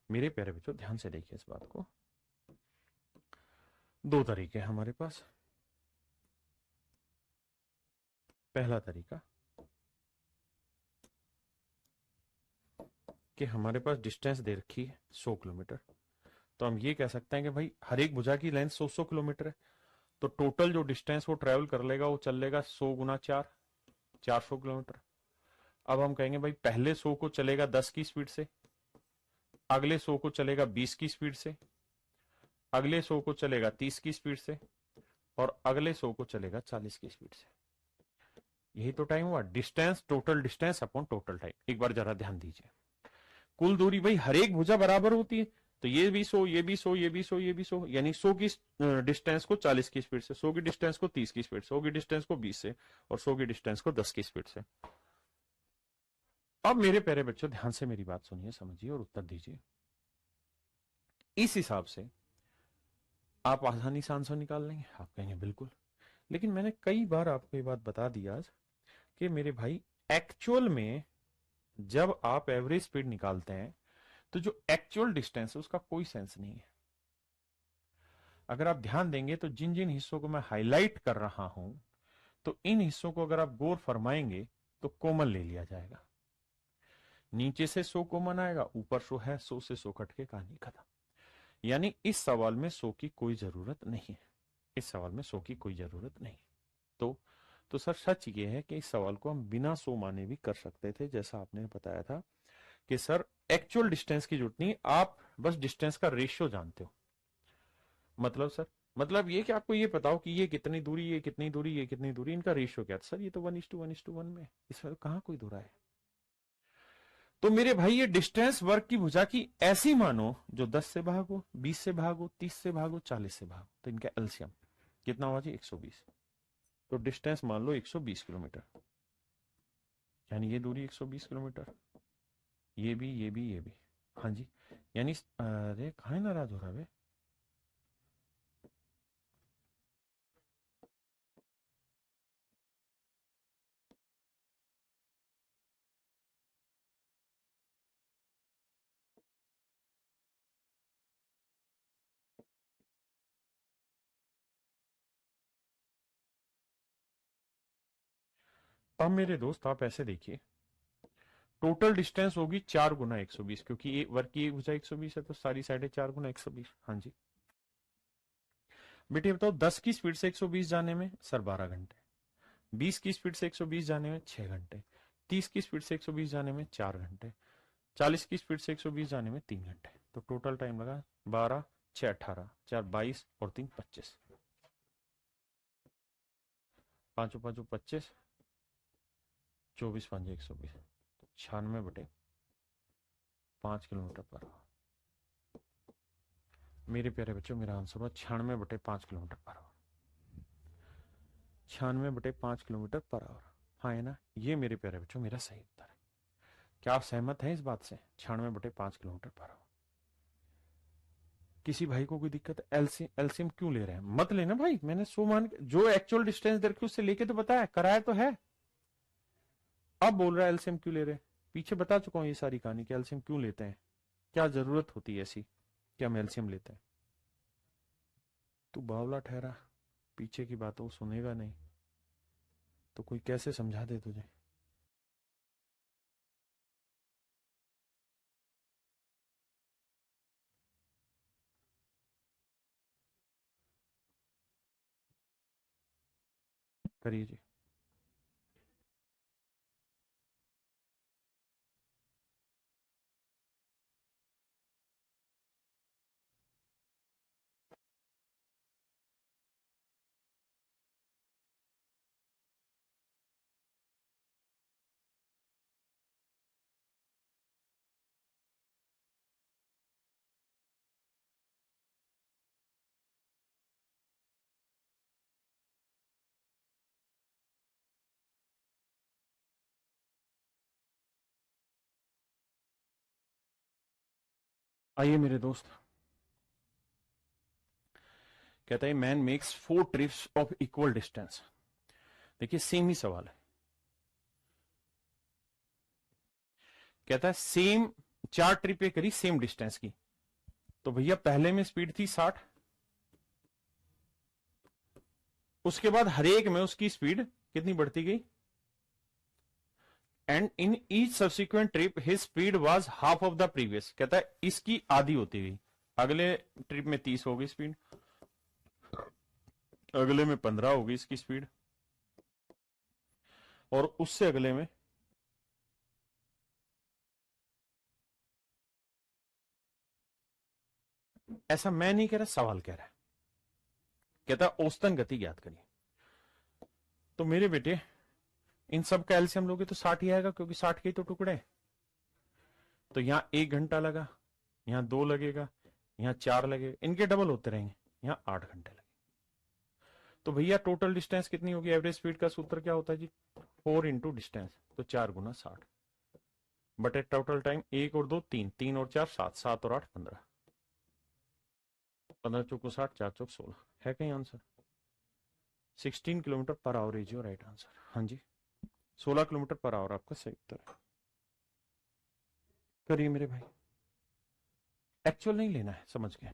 मेरे प्यारे बच्चों ध्यान से देखिए इस बात को। दो तरीके हैं हमारे पास। पहला तरीका कि हमारे पास डिस्टेंस दे रखी है 100 किलोमीटर, तो हम ये कह सकते हैं कि भाई हर एक भुजा की लेंथ 100 किलोमीटर है, तो टोटल जो डिस्टेंस वो ट्रेवल कर लेगा वो चल लेगा 100 गुना 4, 400 किलोमीटर। अब हम कहेंगे भाई पहले 100 को चलेगा 10 की स्पीड से, अगले 100 को चलेगा 20 की स्पीड से, अगले 100 को चलेगा 30 की स्पीड से, और अगले 100 को चलेगा 40 की स्पीड से। यही तो टाइम हुआ, distance, total distance upon total time. एक बार जरा ध्यान दीजिए, कुल दूरी भाई हर एक भुजा बराबर होती है, तो ये भी 100, ये भी 100, ये भी 100, ये भी 100, यानी 100 की डिस्टेंस को 40 की स्पीड से, 100 की डिस्टेंस को 30 की स्पीड से, 100 की डिस्टेंस को 20 से, और 100 की डिस्टेंस को 10 की स्पीड से। अब मेरे प्यारे बच्चों ध्यान से मेरी बात सुनिए, समझिए और उत्तर दीजिए। इस हिसाब से आप आसानी से आंसर निकाल लेंगे? आप कहेंगे बिल्कुल। लेकिन मैंने कई बार आपको ये बात बता दी आज कि मेरे भाई एक्चुअल में जब आप एवरेज स्पीड निकालते हैं तो जो एक्चुअल डिस्टेंस है उसका कोई सेंस नहीं है। अगर आप ध्यान देंगे तो जिन जिन हिस्सों को मैं हाईलाइट कर रहा हूं, तो इन हिस्सों को अगर आप गौर फरमाएंगे तो कॉमन ले लिया जाएगा। नीचे से 100 कॉमन आएगा, ऊपर 100 है, 100 से 100 कट के कहानी खत्म। यानी इस सवाल में 100 की कोई जरूरत नहीं है, इस सवाल में 100 की कोई जरूरत नहीं। तो सर सच ये है कि इस सवाल को हम बिना 100 माने भी कर सकते थे, जैसा आपने बताया था कि सर एक्चुअल डिस्टेंस की जरूरत नहीं, आप बस डिस्टेंस का रेशियो जानते हो। मतलब सर, मतलब ये कि आपको ये पता हो कि ये कितनी दूरी, ये कितनी दूरी, ये कितनी दूरी, इनका रेशियो क्या था सर? ये तो 1:1:1 में, इसमें तो कहां कोई दूरा है। तो मेरे भाई ये डिस्टेंस वर्ग की भुजा की ऐसी मानो जो 10 से भागो, 20 से भागो, 30 से भागो, 40 से भागो, तो इनका एलसीएम कितना हुआ जी? 120। तो डिस्टेंस मान लो 120 किलोमीटर, यानी ये दूरी 120 किलोमीटर, ये भी, ये भी, ये भी। हाँ जी, यानी अरे कहाँ है नाराज हो रहा है? अब मेरे दोस्त आप ऐसे देखिए, टोटल डिस्टेंस होगी 4 गुना 120, क्योंकि एक वर्ग की एक भुजा 120 है, तो सारी साइडें 4 गुना 120। हाँ जी बेटे बताओ, 10 की स्पीड से 120 जाने में सर 12 घंटे, 20 की स्पीड से 120 जाने में 6 घंटे, 30 की स्पीड से 120 जाने में 4 घंटे, 40 की स्पीड से 120 जाने में 3 घंटे। तो टोटल टाइम लगा 12, 6 18, 4 22 और 3 25, पांचों पांचों 25, 24 5 120, तो 96/5 किलोमीटर पर आवर। मेरे प्यारे बच्चों मेरा आंसर हुआ 96/5 kilometre per our. 96/5 kilometre per our. हाँ है ना? ये मेरे प्यारे बच्चों मेरा सही उत्तर है। क्या आप सहमत हैं इस बात से? 96/5 किलोमीटर पर आवर। किसी भाई को कोई दिक्कत है? एलसीएम क्यों ले रहे हैं? मत लेना भाई, मैंने 100 मान के जो एक्चुअल डिस्टेंस दे रखी उससे लेके तो बताया, कराया तो है। अब बोल रहा है एलसीएम क्यों ले रहे हैं? पीछे बता चुका हूं ये सारी कहानी कि एलसीएम क्यों लेते हैं, क्या जरूरत होती है ऐसी कि हम एलसीएम लेते हैं। तू बावला ठहरा, पीछे की बातों को सुनेगा नहीं तो कोई कैसे समझा दे तुझे? करिए जी। आइए मेरे दोस्त, कहता है man makes 4 trips of equal distance. देखिए सेम ही सवाल है। कहता है सेम 4 ट्रिप ये करी सेम डिस्टेंस की। तो भैया पहले में स्पीड थी 60, उसके बाद हर एक में उसकी स्पीड कितनी बढ़ती गई, and in each subsequent trip his speed was half of the previous. कहता है इसकी आधी होती गई। अगले ट्रिप में 30 हो गई स्पीड, अगले में 15 हो गई इसकी स्पीड, और उससे अगले में ऐसा मैं नहीं कह रहा, सवाल कह रहा है। कहता है औसतन गति ज्ञात करिए। तो मेरे बेटे इन सब का एलसीएम लोगे तो 60 ही आएगा, क्योंकि 60 के ही तो टुकड़े हैं। तो यहां 1 घंटा लगा, यहां 2 लगेगा, यहां 4 लगेगा, इनके डबल होते रहेंगे, यहां 8 घंटे लगे। तो भैया टोटल डिस्टेंस कितनी होगी? एवरेज स्पीड का सूत्र क्या होता है जी? 4 इंटू डिस्टेंस, तो 4 गुना 60 बटे टोटल टाइम। 1 और 2 3, 3 और 4 7, 7 और 8 15, 15 चौको 60, 4 चौक 16। है कहीं answer? 16 kilometre per our is your right answer. हाँ जी, 16 किलोमीटर पर आवर आपका सही उत्तर है। करिए मेरे भाई, एक्चुअल नहीं लेना है, समझ गए?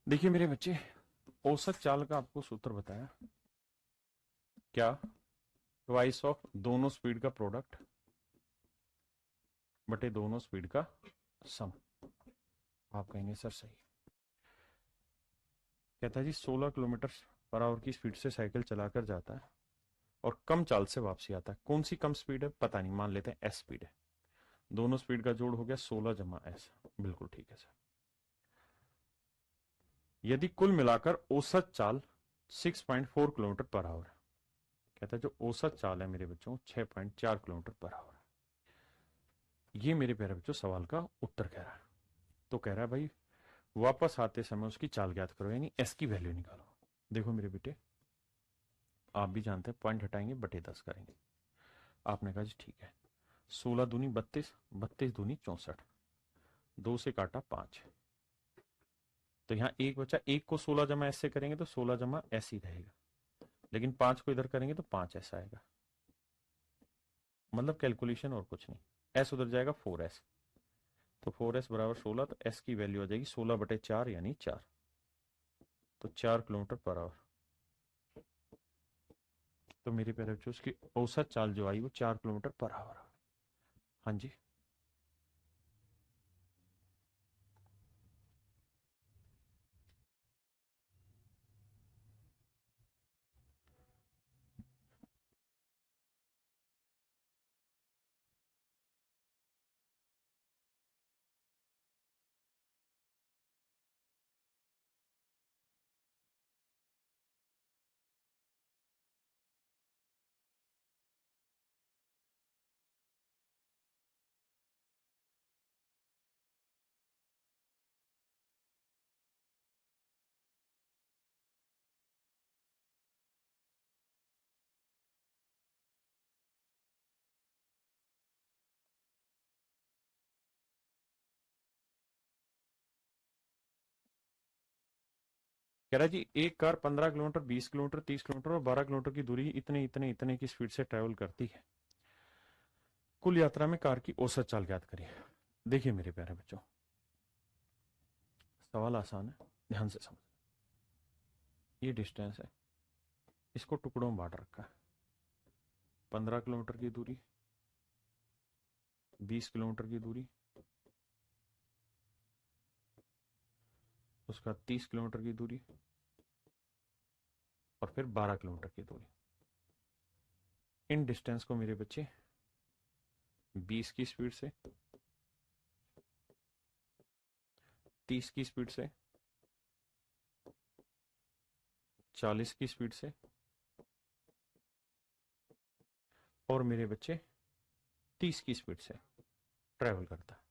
देखिए मेरे बच्चे, औसत चाल का आपको सूत्र बताया क्या? ट्वाइस ऑफ दोनों स्पीड का प्रोडक्ट बटे दोनों स्पीड का सम। आप कहेंगे सर सही। कहता है जी 16 किलोमीटर पर आवर की स्पीड से साइकिल चलाकर जाता है और कम चाल से वापसी आता है। कौन सी कम स्पीड है पता नहीं, मान लेते हैं एस स्पीड है। दोनों स्पीड का जोड़ हो गया 16 जमा एस। बिल्कुल ठीक है सर। यदि कुल मिलाकर औसत चाल 6.4 किलोमीटर पर आवर है। कहता है जो औसत चाल है मेरे बच्चों 6.4 किलोमीटर पर आवर है। ये मेरे प्यारे बच्चों सवाल का उत्तर कह रहा है। तो कह रहा है भाई वापस आते समय उसकी चाल ज्ञात करो, यानी एस की वैल्यू निकालो। देखो मेरे बेटे, आप भी जानते हैं पॉइंट हटाएंगे बटे 10 करेंगे। आपने कहा जी ठीक है। 16 दूनी 32, 32 दूनी 64, 2 से काटा 5। तो यहाँ एक बचा, एक को 16 जमा एस से करेंगे तो 16 जमा एस ही रहेगा, लेकिन 5 को इधर करेंगे तो 5 ऐसा आएगा। मतलब कैलकुलेशन और कुछ नहीं, एस उधर जाएगा 4s, तो 4s बराबर 16, तो एस की वैल्यू आ जाएगी 16/4 यानी 4। तो 4 किलोमीटर पर आवर। तो मेरे प्यारे बच्चों उसकी औसत चाल जो आई वो 4 किलोमीटर पर आवर। हाँ जी। कह रहा है जी एक कार 15 किलोमीटर, 20 किलोमीटर, 30 किलोमीटर और 12 किलोमीटर की दूरी इतने इतने इतने की स्पीड से ट्रेवल करती है। कुल यात्रा में कार की औसत चाल ज्ञात करिए। देखिए मेरे प्यारे बच्चों, सवाल आसान है, ध्यान से समझ। ये डिस्टेंस है, इसको टुकड़ों में बांट रखा है। 15 किलोमीटर की दूरी, 20 किलोमीटर की दूरी, उसका 30 किलोमीटर की दूरी और फिर 12 किलोमीटर की दूरी। इन डिस्टेंस को मेरे बच्चे 20 की स्पीड से, 30 की स्पीड से, 40 की स्पीड से और मेरे बच्चे 30 की स्पीड से ट्रेवल करता है।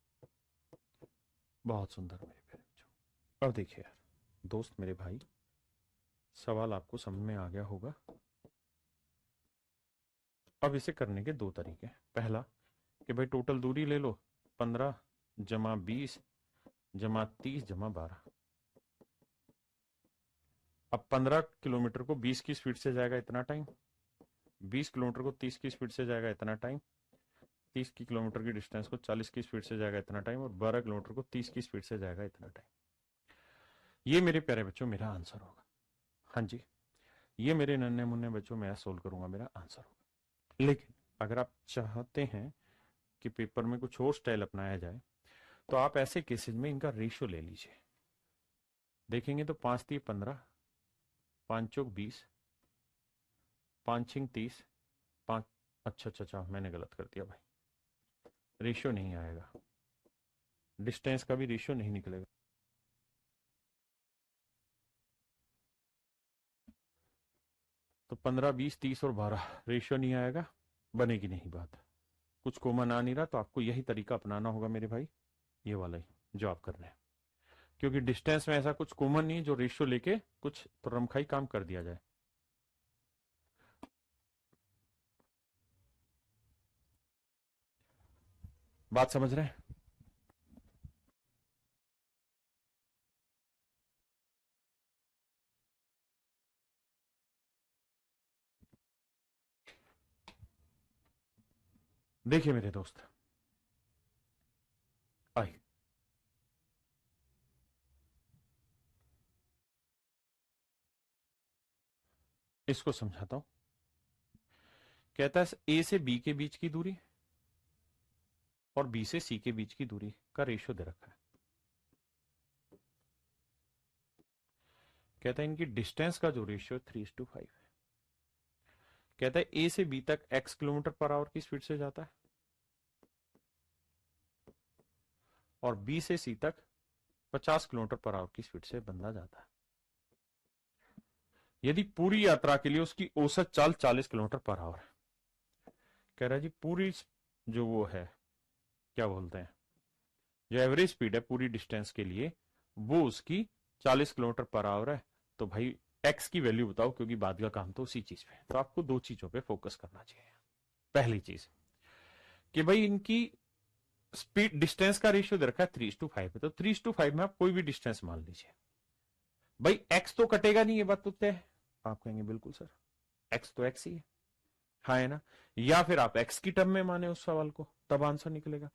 बहुत सुंदर मेरे प्यारे बच्चों। अब देखिए यार दोस्त, मेरे भाई, सवाल आपको समझ में आ गया होगा। अब इसे करने के दो तरीके। पहला कि भाई टोटल दूरी ले लो, 15 जमा 20 जमा 30 जमा 12। अब 15 किलोमीटर को 20 की स्पीड से जाएगा इतना टाइम, 20 किलोमीटर को 30 की स्पीड से जाएगा इतना टाइम, 30 की किलोमीटर की डिस्टेंस को 40 की स्पीड से जाएगा इतना टाइम और 12 किलोमीटर को 30 की स्पीड से जाएगा इतना टाइम। ये मेरे प्यारे बच्चों मेरा आंसर होगा। हाँ जी, ये मेरे नन्हे मुन्ने बच्चों मैं सोल्व करूंगा, मेरा आंसर होगा। लेकिन अगर आप चाहते हैं कि पेपर में कुछ और स्टाइल अपनाया जाए तो आप ऐसे केसेज में इनका रेशियो ले लीजिए। देखेंगे तो 5 3 15, 5 चौक 20, 5 6 30, 5, अच्छा अच्छा अच्छा मैंने गलत कर दिया भाई, रेशियो नहीं आएगा, डिस्टेंस का भी रेशियो नहीं निकलेगा। तो 15 20 30 और 12 रेशियो नहीं आएगा, बनेगी नहीं बात। कुछ कॉमन आ नहीं रहा तो आपको यही तरीका अपनाना होगा मेरे भाई, ये वाला ही जो आप कर रहे हैं, क्योंकि डिस्टेंस में ऐसा कुछ कॉमन नहीं जो रेशियो लेके कुछ तो रमखाई काम कर दिया जाए। बात समझ रहे हैं? देखिए मेरे दोस्त, आइए इसको समझाता हूं। कहता है ए से बी के बीच की दूरी और बी से सी के बीच की दूरी का रेशियो दे रखा है। कहता है इनकी डिस्टेंस का जो रेशियो 3:5 है। कहता है ए से बी तक x किलोमीटर पर आवर की स्पीड से जाता है और बी से सी तक 50 किलोमीटर पर आवर की स्पीड से बंदा जाता है। यदि पूरी यात्रा के लिए उसकी औसत चाल 40 किलोमीटर पर आवर है। कह रहा है जी पूरी जो वो है, क्या बोलते हैं, जो एवरेज स्पीड है पूरी डिस्टेंस के लिए वो उसकी 40 किलोमीटर पर आवर है। तो भाई एक्स की वैल्यू बताओ, क्योंकि बाद का काम तो उसी चीज पे। तो आपको दो चीजों पे फोकस करना चाहिए। पहली चीज कि भाई इनकी स्पीड डिस्टेंस का रेशियो दे रखा है 3:5 है, तो 3:5 में आप कोई भी डिस्टेंस मान लीजिए। भाई एक्स तो कटेगा नहीं, ये बात तो तय है। आप कहेंगे बिल्कुल सर, एक्स तो एक्स ही है, हाँ है ना। या फिर आप एक्स की टर्म में माने उस सवाल को, तब आंसर निकलेगा।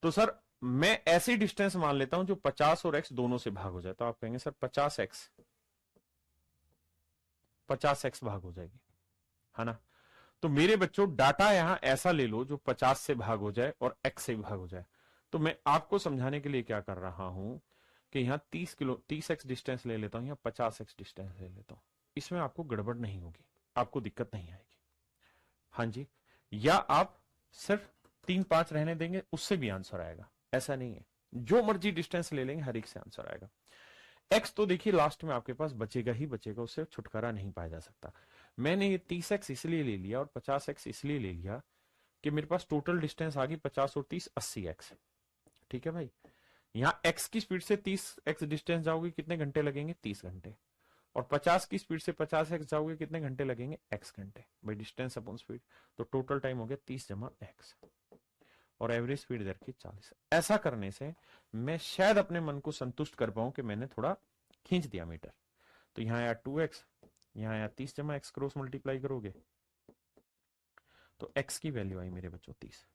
तो सर मैं ऐसी डिस्टेंस मान लेता हूं जो 50 और एक्स दोनों से भाग हो जाए। तो आप कहेंगे सर 50x भाग हो जाएगी, है ना। तो मेरे बच्चों डाटा यहां ऐसा ले लो जो 50 से भाग हो जाए और x से भी भाग हो जाए। तो मैं आपको समझाने के लिए क्या कर रहा हूं कि यहां 30x डिस्टेंस ले लेता हूं या 50x डिस्टेंस ले लेता हूं। इसमें आपको गड़बड़ नहीं होगी, आपको दिक्कत नहीं आएगी। हाँ जी, या आप सिर्फ 3 5 रहने देंगे उससे भी आंसर आएगा, ऐसा नहीं है। जो मर्जी डिस्टेंस ले लेंगे हर एक से आंसर आएगा। एक्स तो देखिए लास्ट में आपके पास बचेगा ही बचेगा, उससे छुटकारा नहीं पाया जा सकता। मैंने ये 30x इसलिए ले लिया और 50x इसलिए ले लिया कि मेरे पास टोटल डिस्टेंस आ गई 50 और 30 80x। ठीक है भाई, यहां x की स्पीड से 30x डिस्टेंस जाओगे कितने घंटे लगेंगे, 30 घंटे। और 50 की स्पीड से 50x जाओगे कितने घंटे लगेंगे, x घंटे। भाई डिस्टेंस अपॉन स्पीड, तो टोटल टाइम हो गया 30 जमा x और एवरेज स्पीड इधर की 40। ऐसा करने से मैं शायद अपने मन को संतुष्ट कर पाऊं कि मैंने थोड़ा खींच दिया मीटर। तो यहाँ आया 2x, यहाँ आया 30 जमा x क्रॉस मल्टीप्लाई करोगे तो x की वैल्यू आई मेरे बच्चों 30,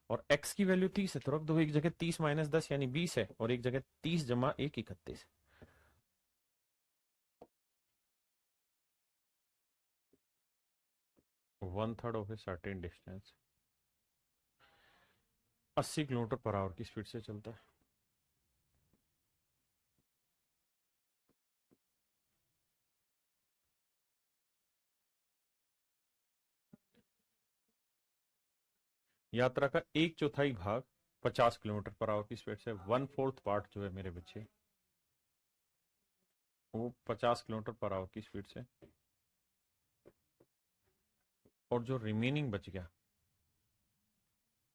और x की वैल्यू 30 है तो रख दो एक जगह 30 माइनस 10 यानी 20 है, और एक जगह 30 जमा 1 31। 1/3 of a certain distance 80 kilometre per our की स्पीड से चलता है। यात्रा का 1/4 भाग 50 किलोमीटर पर आवर की स्पीड से, 1/4 पार्ट जो है मेरे बच्चे वो 50 किलोमीटर पर आवर की स्पीड से, और जो रिमेनिंग बच गया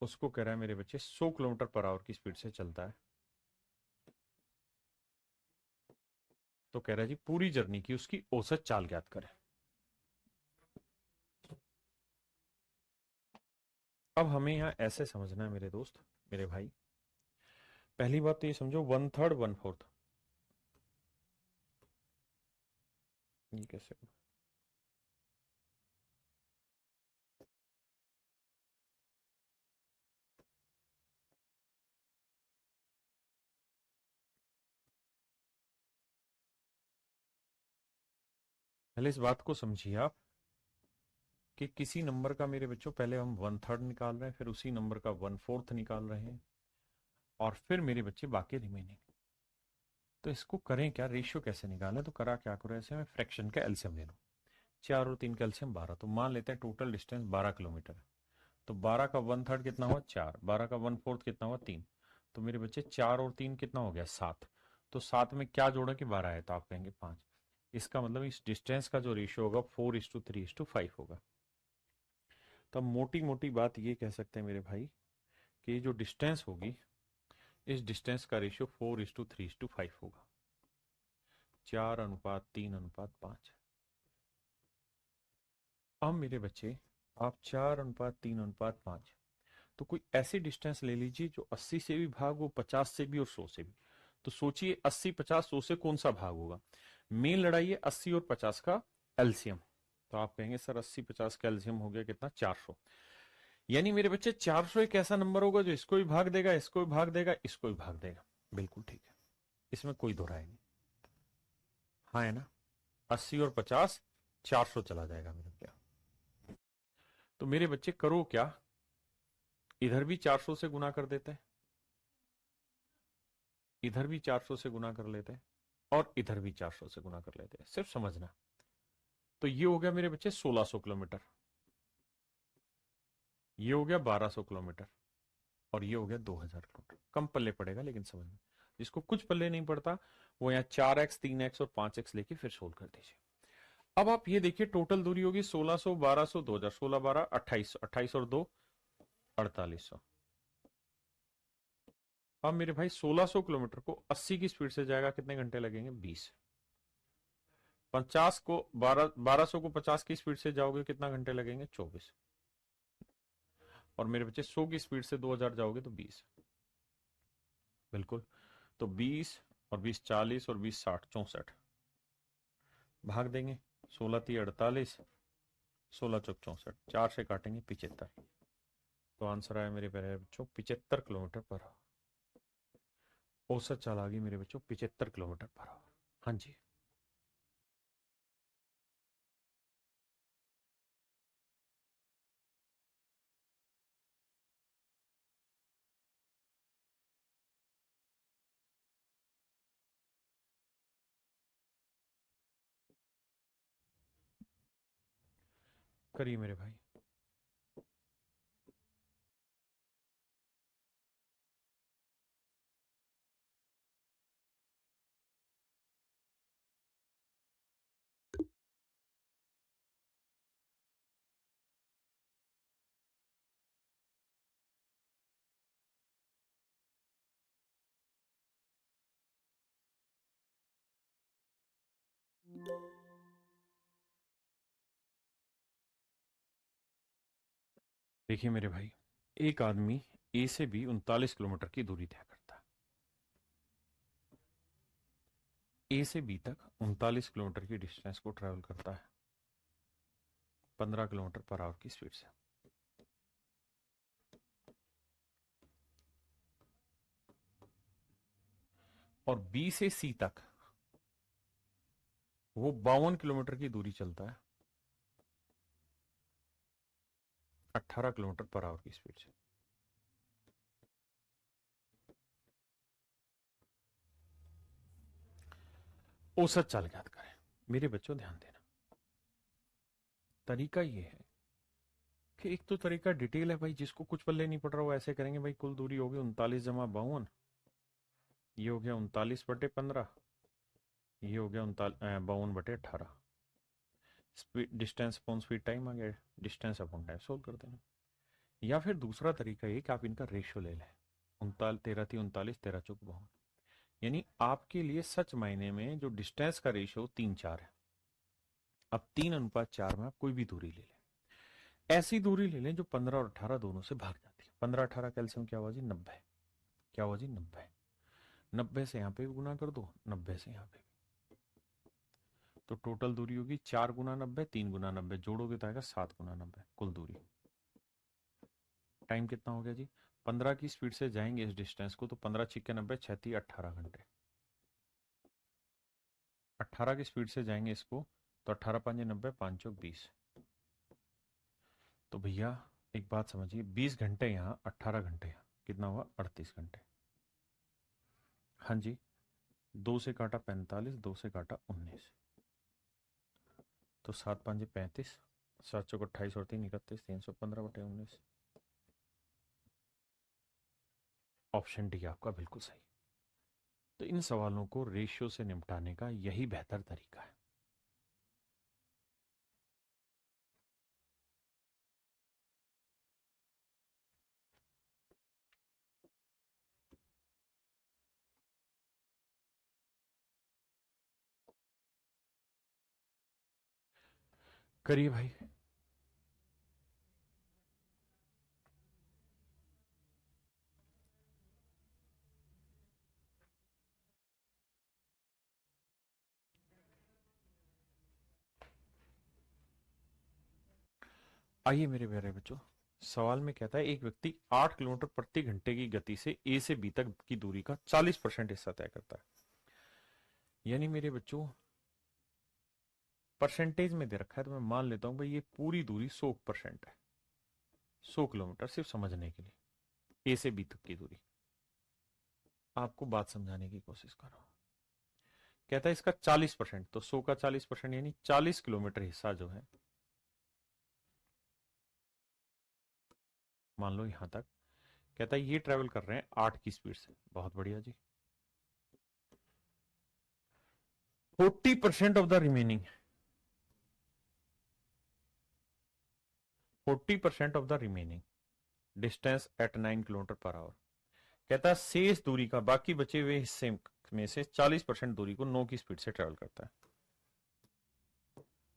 उसको कह रहा है मेरे बच्चे 100 किलोमीटर पर आवर की स्पीड से चलता है। तो कह रहा है जी पूरी जर्नी की उसकी औसत चाल ज्ञात करें। अब हमें यहां ऐसे समझना है मेरे दोस्त, मेरे भाई, पहली बात तो ये समझो 1/3 1/4 ये कैसे, पहले इस बात को समझिए आप कि किसी नंबर का मेरे बच्चों पहले हम 1/3 निकाल रहे हैं, फिर उसी नंबर का 1/4 निकाल रहे हैं, और फिर मेरे बच्चे बाकी रिमेनिंग। तो इसको करें क्या, रेशियो कैसे निकालें, तो करा क्या करो, ऐसे मैं फ्रैक्शन का एलसीएम ले लूं, 4 और 3 का एलसीएम 12, तो मान लेते हैं टोटल डिस्टेंस 12 किलोमीटर है। तो 12 का 1/3 कितना हुआ 4, 12 का 1/4 कितना हुआ 3, तो मेरे बच्चे 4 और 3 कितना हो गया 7। तो 7 में क्या जोड़ा कि 12 है, तो आप कहेंगे 5। इसका मतलब इस डिस्टेंस का जो रेशियो होगा 4:3:5 होगा। तो मोटी मोटी बात ये कह सकते हैं मेरे भाई कि ये जो डिस्टेंस होगी इस डिस्टेंस का रेशियो 4:3:5 होगा, 4:3:5। अब मेरे बच्चे आप 4:3:5, तो कोई ऐसी डिस्टेंस ले लीजिए जो 80 से भी भाग हो, 50 से भी और 100 से भी। तो सोचिए 80 50 100 से कौन सा भाग होगा। मेन लड़ाई है 80 और 50 का एलसीएम। तो आप कहेंगे सर 80 50 का एलसीएम हो गया कितना 400, यानी मेरे बच्चे 400 एक ऐसा नंबर होगा जो इसको भी भाग देगा, इसको भी भाग देगा, इसको भी भाग देगा। बिल्कुल ठीक है, इसमें कोई दो राय नहीं। हाँ है ना, 80 और 50 400 चला जाएगा मेरे क्या। तो मेरे बच्चे करो क्या, इधर भी 400 से गुना कर देते हैं, इधर भी 400 से गुना कर लेते हैं, और इधर भी 400 से गुना कर लेते हैं, सिर्फ समझना। तो ये हो गया मेरे बच्चे 1600 किलोमीटर, ये हो गया 1200 किलोमीटर, और ये हो गया 2000 किलोमीटर। कम पल्ले पड़ेगा लेकिन समझना, जिसको कुछ पल्ले नहीं पड़ता वो यहाँ 4x 3x और 5x लेके फिर सोल्व कर दीजिए। अब आप ये देखिए टोटल दूरी होगी 1600 1200 2000, 16 12 2800, 28 और 2 4800। अब मेरे भाई 1600 किलोमीटर को 80 की स्पीड से जाएगा, कितने घंटे लगेंगे 20। 50 को 1200 को 50 की स्पीड से जाओगे कितना घंटे लगेंगे 24। और मेरे बच्चे 100 की स्पीड से 2000 जाओगे तो 20। बिल्कुल, तो 20 और 20 40 और 20 60 64 भाग देंगे, 16 3 48, 16 चौक 64, 4 से काटेंगे 75। तो आंसर आया मेरे प्यारे बच्चों 75 किलोमीटर पर आवर। औसत चाल आ गई मेरे बच्चों 75 किलोमीटर पर आवर। हाँ जी, करिए मेरे भाई। देखिए मेरे भाई, एक आदमी ए से बी 39 किलोमीटर की दूरी तय करता है। ए से बी तक 39 किलोमीटर की डिस्टेंस को ट्रेवल करता है 15 किलोमीटर पर आवर की स्पीड से। और बी से सी तक वो 52 किलोमीटर की दूरी चलता है 18 किलोमीटर पर आवर की स्पीड से। औसत चाल ज्ञात करें। मेरे बच्चों ध्यान देना, तरीका ये है कि एक तो तरीका डिटेल है भाई, जिसको कुछ पल्ले नहीं पड़ रहा वो ऐसे करेंगे भाई, कुल दूरी होगी 39 जमा 52, ये हो गया 39/15, ये हो गया 52/18, speed distance upon speed time आ गया, डिस्टेंस अपॉन टाइम सोल्व कर देना। या फिर दूसरा तरीका ये कि आप इनका रेशियो ले लें, 13 13 चौक 52, यानी आपके लिए सच मायने में जो डिस्टेंस का रेशियो 3:4 है। अब 3:4 में आप कोई भी दूरी ले लें, ऐसी दूरी ले लें जो 15 और 18 दोनों से भाग जाती है। 15 18 का एलसीएम क्या हुआ जी 90, क्या हुआ जी 90, 90 से यहाँ पे भी गुना कर दो, 90 से यहाँ पे भी, तो टोटल दूरी होगी 4 गुना 90, 3 गुना 90, जोड़ोगे तो आएगा 7 गुना 90 कुल दूरी। टाइम कितना हो गया जी, 15 की स्पीड से जाएंगे इस डिस्टेंस को तो 15 छिक्के 90, 36 18 घंटे। 18 की स्पीड से जाएंगे इसको तो 18 5 90, 5 चौक 20। तो भैया एक बात समझिए, 20 घंटे यहाँ 18 घंटे यहाँ कितना हुआ 38 घंटे। हाँ जी, 2 से काटा 45, 2 से काटा 19, तो 7 5 35, 7 चौक 28 और 3 31, 315/19। ऑप्शन डी आपका बिल्कुल सही। तो इन सवालों को रेशियो से निपटाने का यही बेहतर तरीका है। करिए भाई। आइए मेरे प्यारे बच्चों, सवाल में कहता है एक व्यक्ति 8 किलोमीटर प्रति घंटे की गति से ए से बी तक की दूरी का 40% हिस्सा तय करता है। यानी मेरे बच्चों परसेंटेज में दे रखा है, तो मैं मान लेता हूं भाई ये पूरी दूरी 100% है, 100 किलोमीटर, सिर्फ समझने के लिए ए से बी तक की दूरी। आपको बात समझाने की कोशिश कर रहा हूं। कहता है इसका 40%, तो 100 का 40% यानी 40 किलोमीटर हिस्सा जो है, मान लो यहां तक, कहता है ये ट्रेवल कर रहे हैं 8 की स्पीड से। बहुत बढ़िया जी। 40% of the remaining, 40% of the remaining distance at 9 kilometre per hour. कहता है शेष दूरी का, बाकी बचे हुए हिस्से में से 40% दूरी को 9 की स्पीड से ट्रेवल करता है।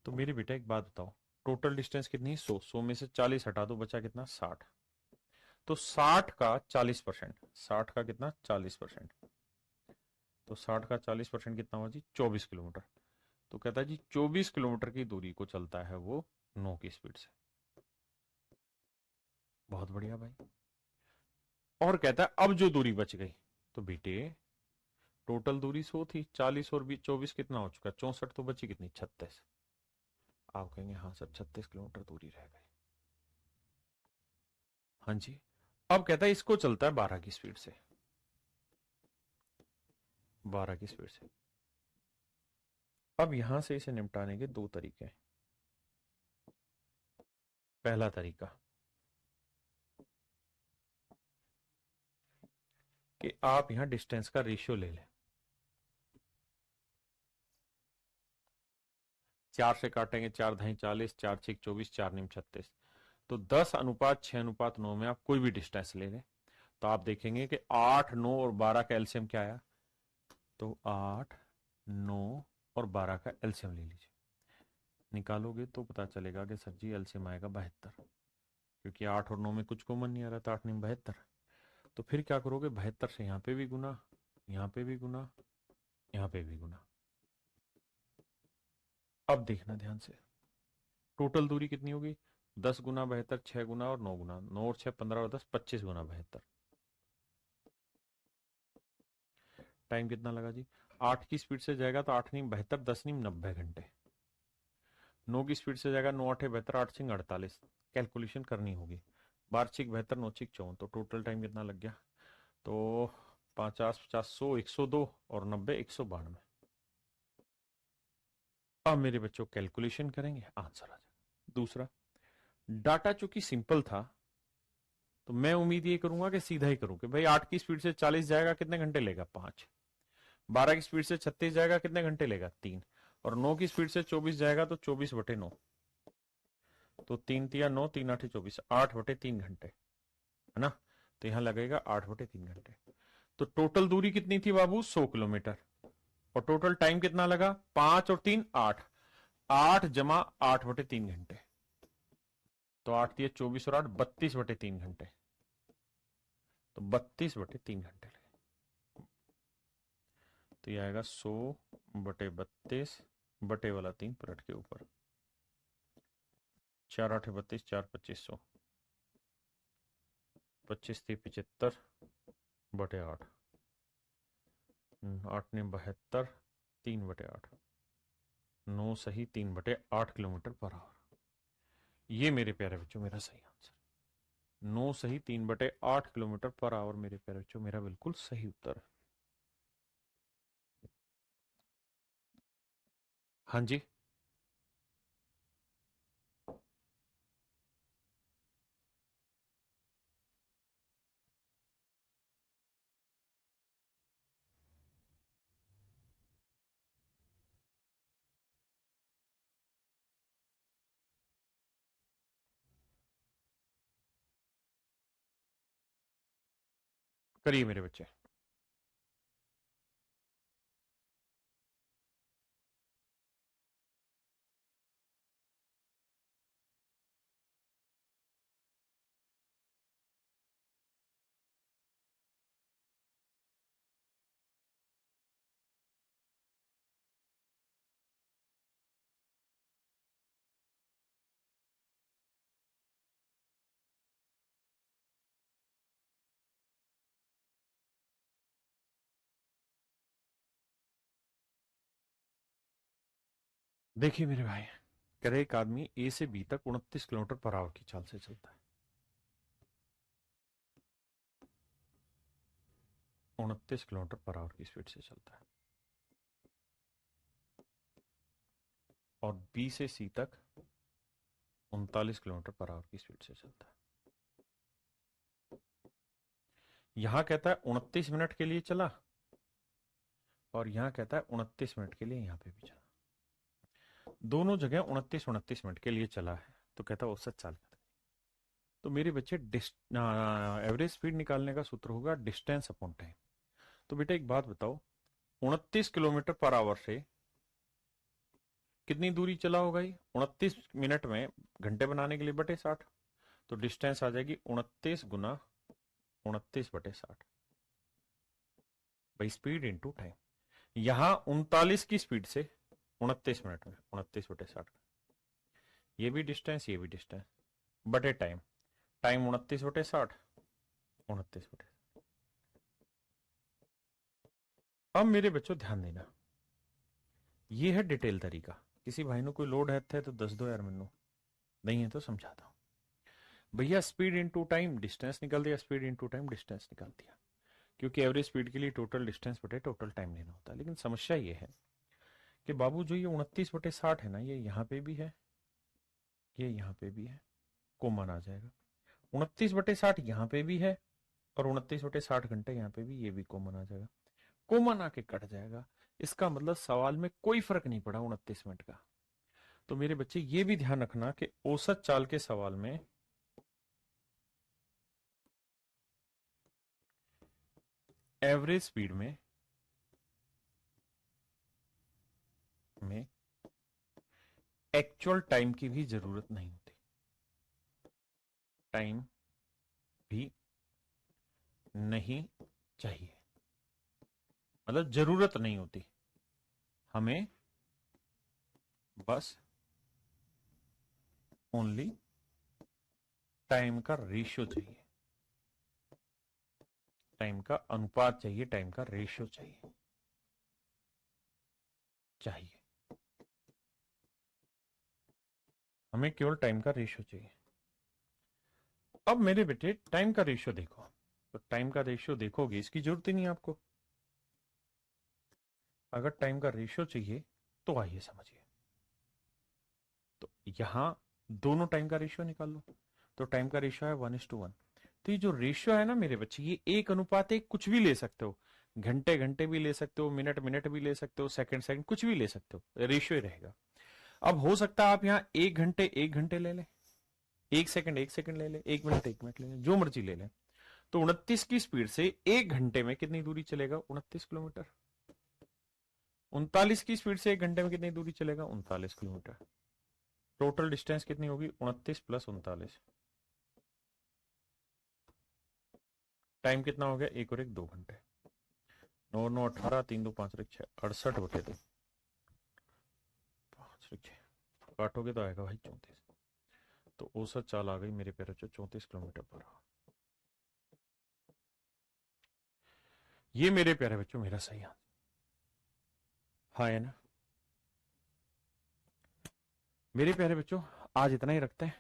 तो मेरी बेटा एक बात बताओ, टोटल डिस्टेंस कितनी, 100, 100 में से 40 हटा दो, बचा कितना 60। तो 60 का 40%, 60 का कितना 40%, तो 60 का 40% कितना हुआ जी 24 किलोमीटर। तो कहता है जी 24 किलोमीटर की दूरी को चलता है वो 9 की स्पीड से। बहुत बढ़िया भाई। और कहता है अब जो दूरी बच गई, तो बेटे टोटल दूरी 100 थी, 40 और 24 कितना हो चुका, 64, तो बची कितनी 36। आप कहेंगे हाँ सर 36 किलोमीटर दूरी रह गई। हाँ जी। अब कहता है इसको चलता है 12 की स्पीड से, 12 की स्पीड से। अब यहां से इसे निपटाने के दो तरीके हैं। पहला तरीका कि आप यहां डिस्टेंस का रेशियो ले लें, 4 से काटेंगे, 4 धाई 40, 4 6 24, 4 निम 36, तो 10:6:9 में आप कोई भी डिस्टेंस ले लें, तो आप देखेंगे कि 8 9 और 12 का एलसीएम क्या आया, तो 8 9 और 12 का एलसीएम ले लीजिए। निकालोगे तो पता चलेगा कि सर जी एलसीएम आएगा 72, क्योंकि 8 और 9 में कुछ कॉमन नहीं आ रहा था, 8 9 72। तो फिर क्या करोगे, 72 से यहाँ पे भी गुना, यहाँ पे भी गुना, यहाँ पे भी गुना, अब देखना ध्यान से, टोटल दूरी कितनी होगी? 10 गुना 72, 6 गुना और 9 गुना, 9 और 6 15 और 10 25 गुना 72। टाइम कितना लगा जी? 8 की स्पीड से जाएगा तो 8 नहीं 72, 10 नहीं 90 घंटे। 9 की स्पीड से जाएगा, 9 8 72, 8 सिंह 48। कैलकुलेशन करनी होगी। 12 6 72, 9 6 54, तो टोटल टाइम कितना लग गया? तो 50 50 100 102 और 90 192। अब मेरे बच्चों कैलकुलेशन करेंगे, आंसर आ जाएगा। दूसरा, डाटा चूंकि सिंपल था तो मैं उम्मीद ये करूंगा कि सीधा ही करूं कि भाई 8 की स्पीड से 40 जाएगा, कितने घंटे लेगा? 5। 12 की स्पीड से 36 जाएगा, कितने घंटे लेगा? 3। और 9 की स्पीड से 24 जाएगा तो 24/9, तो 3 तिया 9, 3 8 24, 8/3 घंटे, है ना? तो यहां लगेगा 8/3 घंटे। तो टोटल दूरी कितनी थी बाबू? 100 किलोमीटर। और टोटल टाइम कितना लगा? 5 और 3 8, 8 जमा 8/3 घंटे। तो 8 दिए 24 और 8 32/3 घंटे। तो 32/3 घंटे लगे। तो ये आएगा 100/32 बटे वाला 3 पलट के ऊपर। 4 8 32, 4 2500, 25 3 75/8, 8 ने 72, 3/8, 9 सही 3/8 किलोमीटर पर आवर। ये मेरे प्यारे बच्चों मेरा सही आंसर। 9 सही 3/8 किलोमीटर पर आवर मेरे प्यारे बच्चों मेरा बिल्कुल सही उत्तर है। हाँ जी, करिए मेरे बच्चे। देखिए मेरे भाई, कह रहे एक आदमी ए से बी तक 29 किलोमीटर पर आवर की चाल से चलता है। 29 किलोमीटर पर आवर की स्पीड से चलता है। और बी से सी तक 39 किलोमीटर पर आवर की स्पीड से चलता है। यहां कहता है 29 मिनट के लिए चला, और यहां कहता है 29 मिनट के लिए यहां पे भी चला। दोनों जगह 29 मिनट के लिए चला है, तो कहता है औसत चाल कितनी। तो मेरे बच्चे एवरेज स्पीड निकालने का सूत्र होगा डिस्टेंस अपॉन टाइम। तो बेटा एक बात बताओ, 29 किलोमीटर पर आवर से कितनी दूरी चला होगा? ये 29 मिनट में घंटे बनाने के लिए बटे 60, तो डिस्टेंस आ जाएगी 29 गुना 29/60। भाई स्पीड इंटू टाइम। यहां 39 की स्पीड से 29 मिनट में 29/60, ये भी डिस्टेंस ये भी डिस्टेंस, बटे टाइम। टाइम 29/60, 29/60। अब मेरे बच्चों ध्यान देना, ये है डिटेल तरीका। किसी भाई ने कोई लोड है तो दस दो यार मैनू, नहीं है तो समझाता हूं। भैया स्पीड इंटू टाइम डिस्टेंस निकाल दिया, स्पीड इंटू टाइम डिस्टेंस निकाल दिया, क्योंकि एवरेज स्पीड के लिए टोटल डिस्टेंस बटे टोटल टाइम लेना होता है। लेकिन समस्या ये है कि बाबू जो ये 29/60 है ना, ये यहाँ पे भी है, ये यहाँ पे भी है, कॉमन आ जाएगा। 29/60 यहाँ पे भी है, और 29/60 घंटे यहाँ पे भी, ये भी कॉमन आ जाएगा। कॉमन आके कट जाएगा। इसका मतलब सवाल में कोई फर्क नहीं पड़ा 29 मिनट का। तो मेरे बच्चे ये भी ध्यान रखना कि औसत चाल के सवाल में एवरेज स्पीड में एक्चुअल टाइम की भी जरूरत नहीं होती। टाइम भी नहीं चाहिए, मतलब जरूरत नहीं होती। हमें बस ओनली टाइम का रेशियो चाहिए, टाइम का अनुपात चाहिए, टाइम का रेशियो चाहिए, चाहिए हमें केवल टाइम का रेशियो चाहिए। अब मेरे बेटे टाइम का रेशियो देखो, तो टाइम का रेशियो देखोगे, इसकी जरूरत ही नहीं आपको। अगर टाइम का रेशियो चाहिए तो आइए समझिए, तो यहां दोनों टाइम का रेशियो निकाल लो। तो टाइम का रेशियो है 1:1। तो ये जो रेशियो है ना मेरे बच्चे, ये 1:1 कुछ भी ले सकते हो, घंटे घंटे भी ले सकते हो, मिनट मिनट भी ले सकते हो, सेकंड सेकंड कुछ भी ले सकते हो, रेशियो ही रहेगा। अब हो सकता है आप यहाँ 1 घंटे 1 घंटे ले लें, 1 सेकंड 1 सेकंड ले लें, 1 मिनट 1 मिनट ले लें, जो मर्जी ले लें। तो 29 की स्पीड से 1 घंटे में कितनी दूरी चलेगा? 29 किलोमीटर। 39 की स्पीड से 1 घंटे में कितनी दूरी चलेगा? 39 किलोमीटर। टोटल डिस्टेंस कितनी होगी? 29 प्लस 39। टाइम कितना हो गया? 1 और 1 2 घंटे। 9 9 18, 3 2 5 6 68/2। 5 काटोगे तो आएगा भाई 34। तो औसत चाल आ गई मेरे पैरों 34 किलोमीटर पर। ये मेरे प्यारे बच्चों मेरा सही आंसर हाँ है ना। मेरे प्यारे बच्चों आज इतना ही रखते हैं।